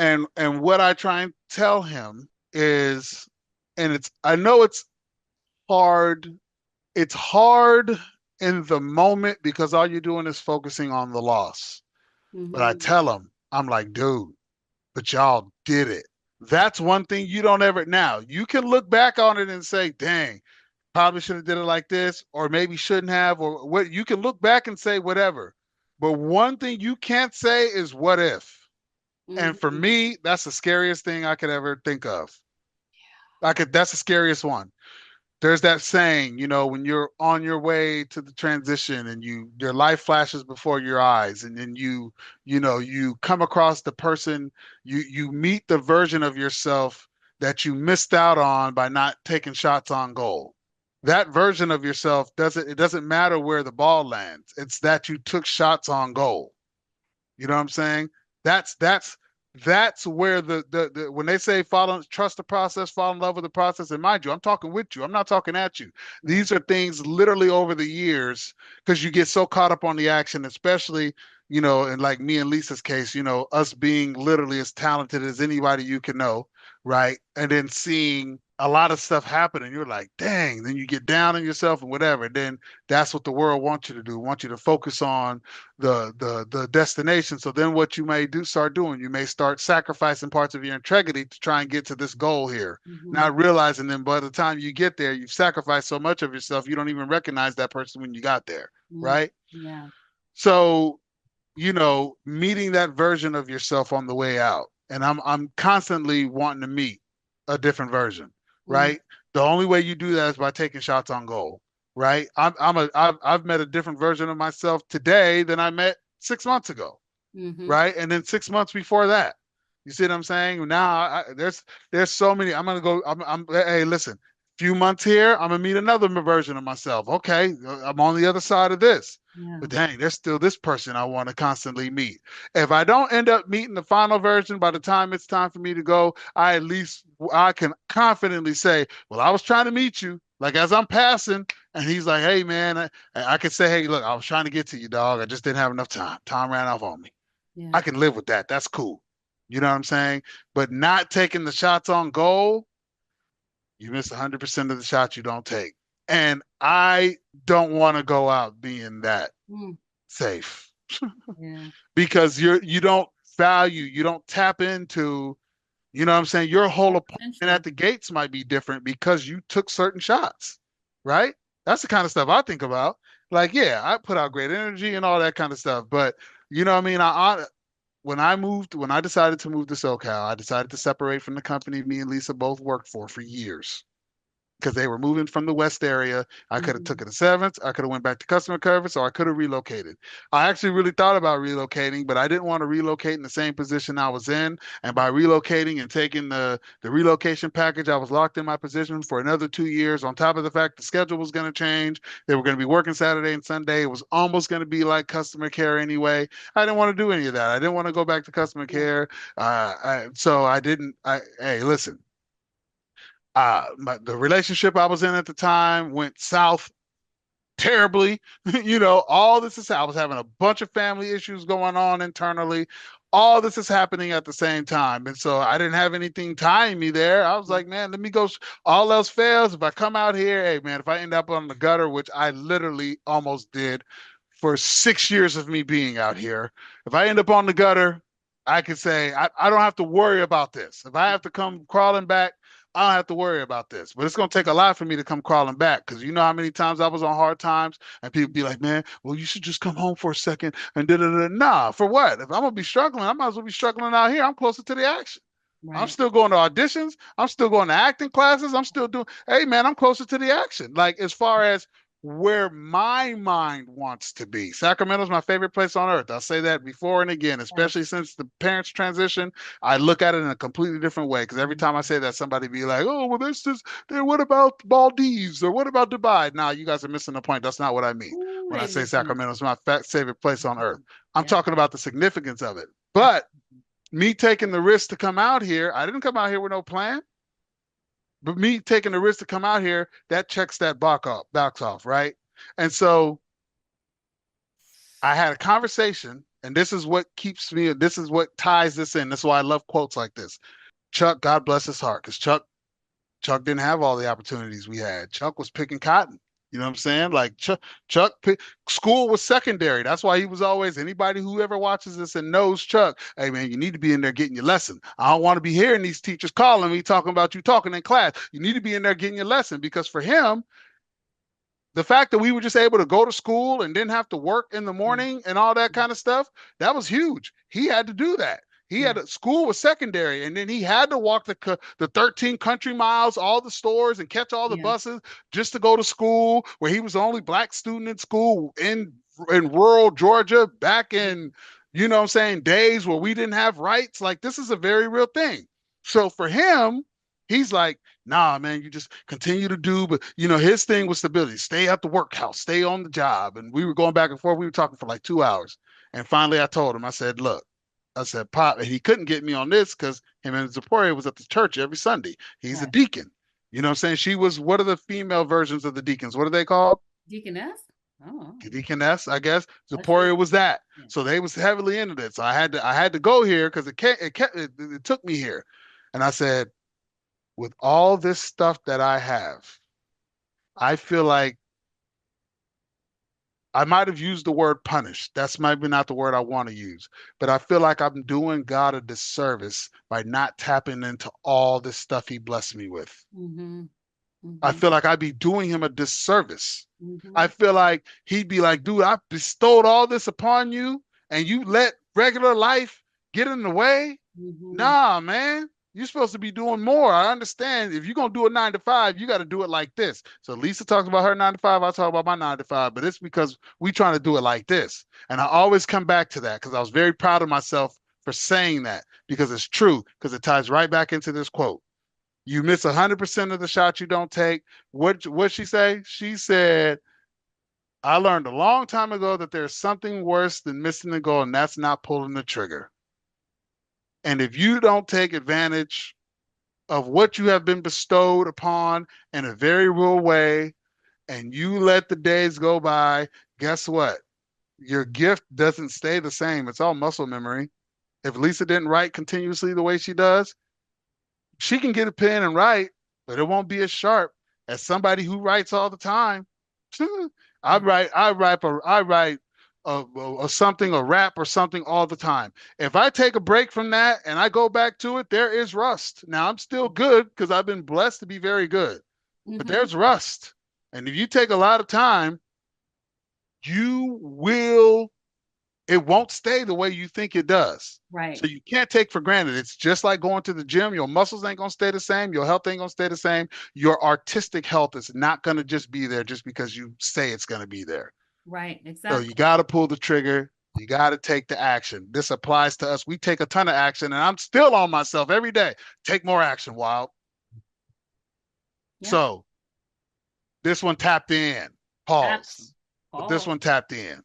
what I try and tell him is, and I know hard, it's hard in the moment because all you're doing is focusing on the loss. But I mm-hmm. tell him, I'm like, dude, but y'all did it. That's one thing you don't ever, now you can look back on it and say, dang, probably should have did it like this, or maybe shouldn't have, or what, you can look back and say whatever. But one thing you can't say is what if. And for Mm-hmm. me, that's the scariest thing I could ever think of. That's the scariest one. There's that saying, when you're on your way to the transition and your life flashes before your eyes, and then you come across the person, you meet the version of yourself that you missed out on by not taking shots on goal. That version of yourself doesn't matter where the ball lands. It's that you took shots on goal. You know what I'm saying? That's where the when they say trust the process, fall in love with the process, and mind you, I'm talking with you. I'm not talking at you. These are things literally over the years because you get so caught up on the action, especially, in like me and Lisa's case, us being literally as talented as anybody you can know, right? And then seeing a lot of stuff happen and you're like, dang, then you get down on yourself and whatever. And then that's what the world wants you to do, want you to focus on the destination. So then what you may start doing, you may start sacrificing parts of your integrity to try and get to this goal here. Mm-hmm. Not realizing then by the time you get there, you've sacrificed so much of yourself, you don't even recognize that person when you got there. Mm-hmm. Right. Yeah. So, meeting that version of yourself on the way out. And I'm constantly wanting to meet a different version, Mm-hmm. right? The only way you do that is by taking shots on goal, right? I've met a different version of myself today than I met 6 months ago, Mm-hmm. right? And then 6 months before that. You see what I'm saying? Now there's so many. I'm gonna go. Hey, listen. Few months here, I'm gonna meet another version of myself. Okay, I'm on the other side of this. Yeah. But dang, there's still this person I want to constantly meet. If I don't end up meeting the final version by the time it's time for me to go, I can confidently say, well, I was trying to meet you. Like as I'm passing, and he's like, hey man, I can say, hey, look, I was trying to get to you, dog. I just didn't have enough time. Time ran off on me. Yeah. I can live with that. That's cool. You know what I'm saying? But not taking the shots on goal, you miss 100% of the shots you don't take. And I don't want to go out being that safe Yeah. because you don't you don't tap into, you know what I'm saying? Your whole appointment Potential. at the gates might be different because you took certain shots, right? That's the kind of stuff I think about. Like, yeah, I put out great energy and all that kind of stuff. But you know what I mean? When I decided to move to SoCal, I decided to separate from the company me and Lisa both worked for years because they were moving from the West area. I could have Mm-hmm. took it a severance. I could have went back to customer service, or I could have relocated. I actually really thought about relocating, but I didn't want to relocate in the same position I was in. And by relocating and taking the relocation package, I was locked in my position for another 2 years. On top of the fact the schedule was going to change, they were going to be working Saturday and Sunday. It was almost going to be like customer care anyway. I didn't want to do any of that. I didn't want to go back to customer Yeah. care. So I didn't. Hey, listen, the relationship I was in at the time went south terribly. All this is, I was having a bunch of family issues going on internally. All this is happening at the same time. And so I didn't have anything tying me there. I was like, man, let me go. All else fails. If I come out here, hey, man, if I end up on the gutter, which I literally almost did for 6 years of me being out here, if I end up on the gutter, I could say, I don't have to worry about this. If I have to come crawling back, I don't have to worry about this. But it's going to take a lot for me to come crawling back because you know how many times I was on hard times and people be like, man, well, you should just come home for a second and da da da. Nah, for what? If I'm going to be struggling, I might as well be struggling out here. I'm closer to the action. I'm Right. still going to auditions. I'm still going to acting classes. I'm still doing, hey, man, I'm closer to the action. Like, as far as where my mind wants to be. Sacramento's my favorite place on earth. I'll say that before and again, especially since the parents transition. I look at it in a completely different way because every time I say that, somebody be like, oh, well, this is, what about Maldives or what about Dubai? Nah, you guys are missing the point. That's not what I mean. Ooh, When I they say missing it. Sacramento's my favorite place on earth, I'm Yeah. talking about the significance of it. But me taking the risk to come out here, I didn't come out here with no plan. But me taking the risk to come out here, that checks that box off, right? And so I had a conversation, and this is what keeps me, this is what ties this in. That's why I love quotes like this. Chuck, God bless his heart, because Chuck didn't have all the opportunities we had. Chuck was picking cotton. You know what I'm saying? Like school was secondary. That's why he was always, anybody who ever watches this and knows Chuck, hey man, you need to be in there getting your lesson. I don't want to be hearing these teachers calling me talking about you talking in class. You need to be in there getting your lesson because for him, the fact that we were just able to go to school and didn't have to work in the Yeah. morning and all that kind of stuff, that was huge. He had to do that. Yeah. School was secondary, and then he had to walk the 13 country miles, all the stores, and catch all the Yeah. buses just to go to school. Where he was the only black student in school in rural Georgia back in, you know what I'm saying, days where we didn't have rights. Like this is a very real thing. So for him, He's like, nah, man, you just continue to do. But his thing was stability. Stay at the workhouse, stay on the job. And we were going back and forth. We were talking for like 2 hours. And finally I told him, I said, look, I said, Pop, and he couldn't get me on this because him and Zipporah was at the church every Sunday. He's a Right. deacon. You know what I'm saying? She was, what are the female versions of the deacons? What are they called? Deaconess? Oh, Deaconess, I guess. usher. Zipporah was that. Yeah. So they was heavily into this. So I had to go here because it took me here. And I said, with all this stuff that I have, I feel like I might have used the word punish. That's maybe not the word I want to use, but I feel like I'm doing God a disservice by not tapping into all this stuff he blessed me with. Mm-hmm. I Mm-hmm. feel like I'd be doing him a disservice. I Mm-hmm. feel like he'd be like, dude, I bestowed all this upon you and you let regular life get in the way. Mm-hmm. Nah, man. You're supposed to be doing more. I understand. If you're gonna do a 9 to 5, you got to do it like this. So Lisa talks about her 9 to 5. I talk about my 9 to 5, but it's because we trying to do it like this. And I always come back to that because I was very proud of myself for saying that because it's true, because it ties right back into this quote. You miss 100% of the shots you don't take. What she say? She said, I learned a long time ago that there's something worse than missing the goal, and that's not pulling the trigger. And if you don't take advantage of what you have been bestowed upon in a very real way, and you let the days go by, guess what? Your gift doesn't stay the same. It's all muscle memory. If Lisa didn't write continuously the way she does, she can get a pen and write, but it won't be as sharp as somebody who writes all the time. I write a something, a rap or something all the time. If I take a break from that and I go back to it, there is rust. Now I'm still good because I've been blessed to be very good, but Mm-hmm. there's rust. And if you take a lot of time, you will it won't stay the way you think it does. Right. So you can't take for granted. It's just like going to the gym. Your muscles ain't gonna stay the same. Your health ain't gonna stay the same. Your artistic health is not gonna just be there just because you say it's gonna be there. Right. So you Exactly. gotta pull the trigger. You gotta take the action. This applies to us. We take a ton of action, and I'm still on myself every day. Take more action, Wild. Yeah. So this one tapped in. Pause. Absolutely. But this one tapped in.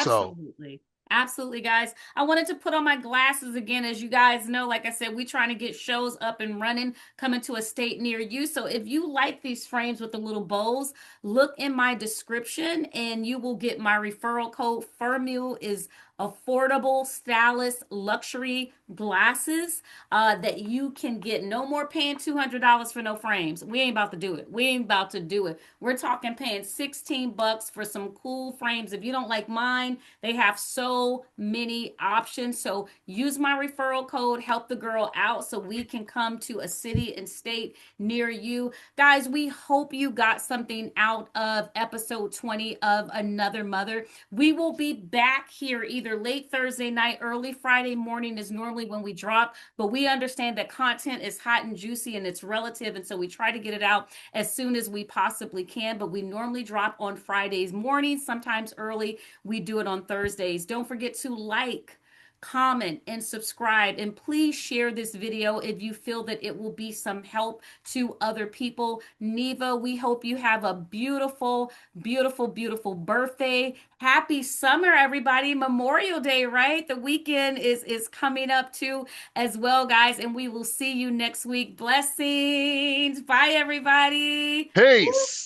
So Absolutely. Absolutely, guys. I wanted to put on my glasses again. As you guys know, like I said, we're trying to get shows up and running, coming to a state near you. So if you like these frames with the little bows, look in my description and you will get my referral code. Fermule is affordable, stylish, luxury glasses that you can get. No more paying $200 for no frames. We ain't about to do it. We ain't about to do it. We're talking paying 16 bucks for some cool frames. If you don't like mine, they have so many options. So use my referral code, help the girl out so we can come to a city and state near you. Guys, we hope you got something out of episode 20 of Another Mother. We will be back here either late Thursday night, early Friday morning is normally when we drop, but we understand that content is hot and juicy and it's relative. And so we try to get it out as soon as we possibly can, but we normally drop on Fridays mornings, sometimes early. We do it on Thursdays. Don't forget to like, comment, and subscribe. And please share this video if you feel that it will be some help to other people. Neva, we hope you have a beautiful, beautiful, beautiful birthday. Happy summer, everybody. Memorial Day, right? The weekend is coming up too as well, guys. And we will see you next week. Blessings. Bye, everybody. peace.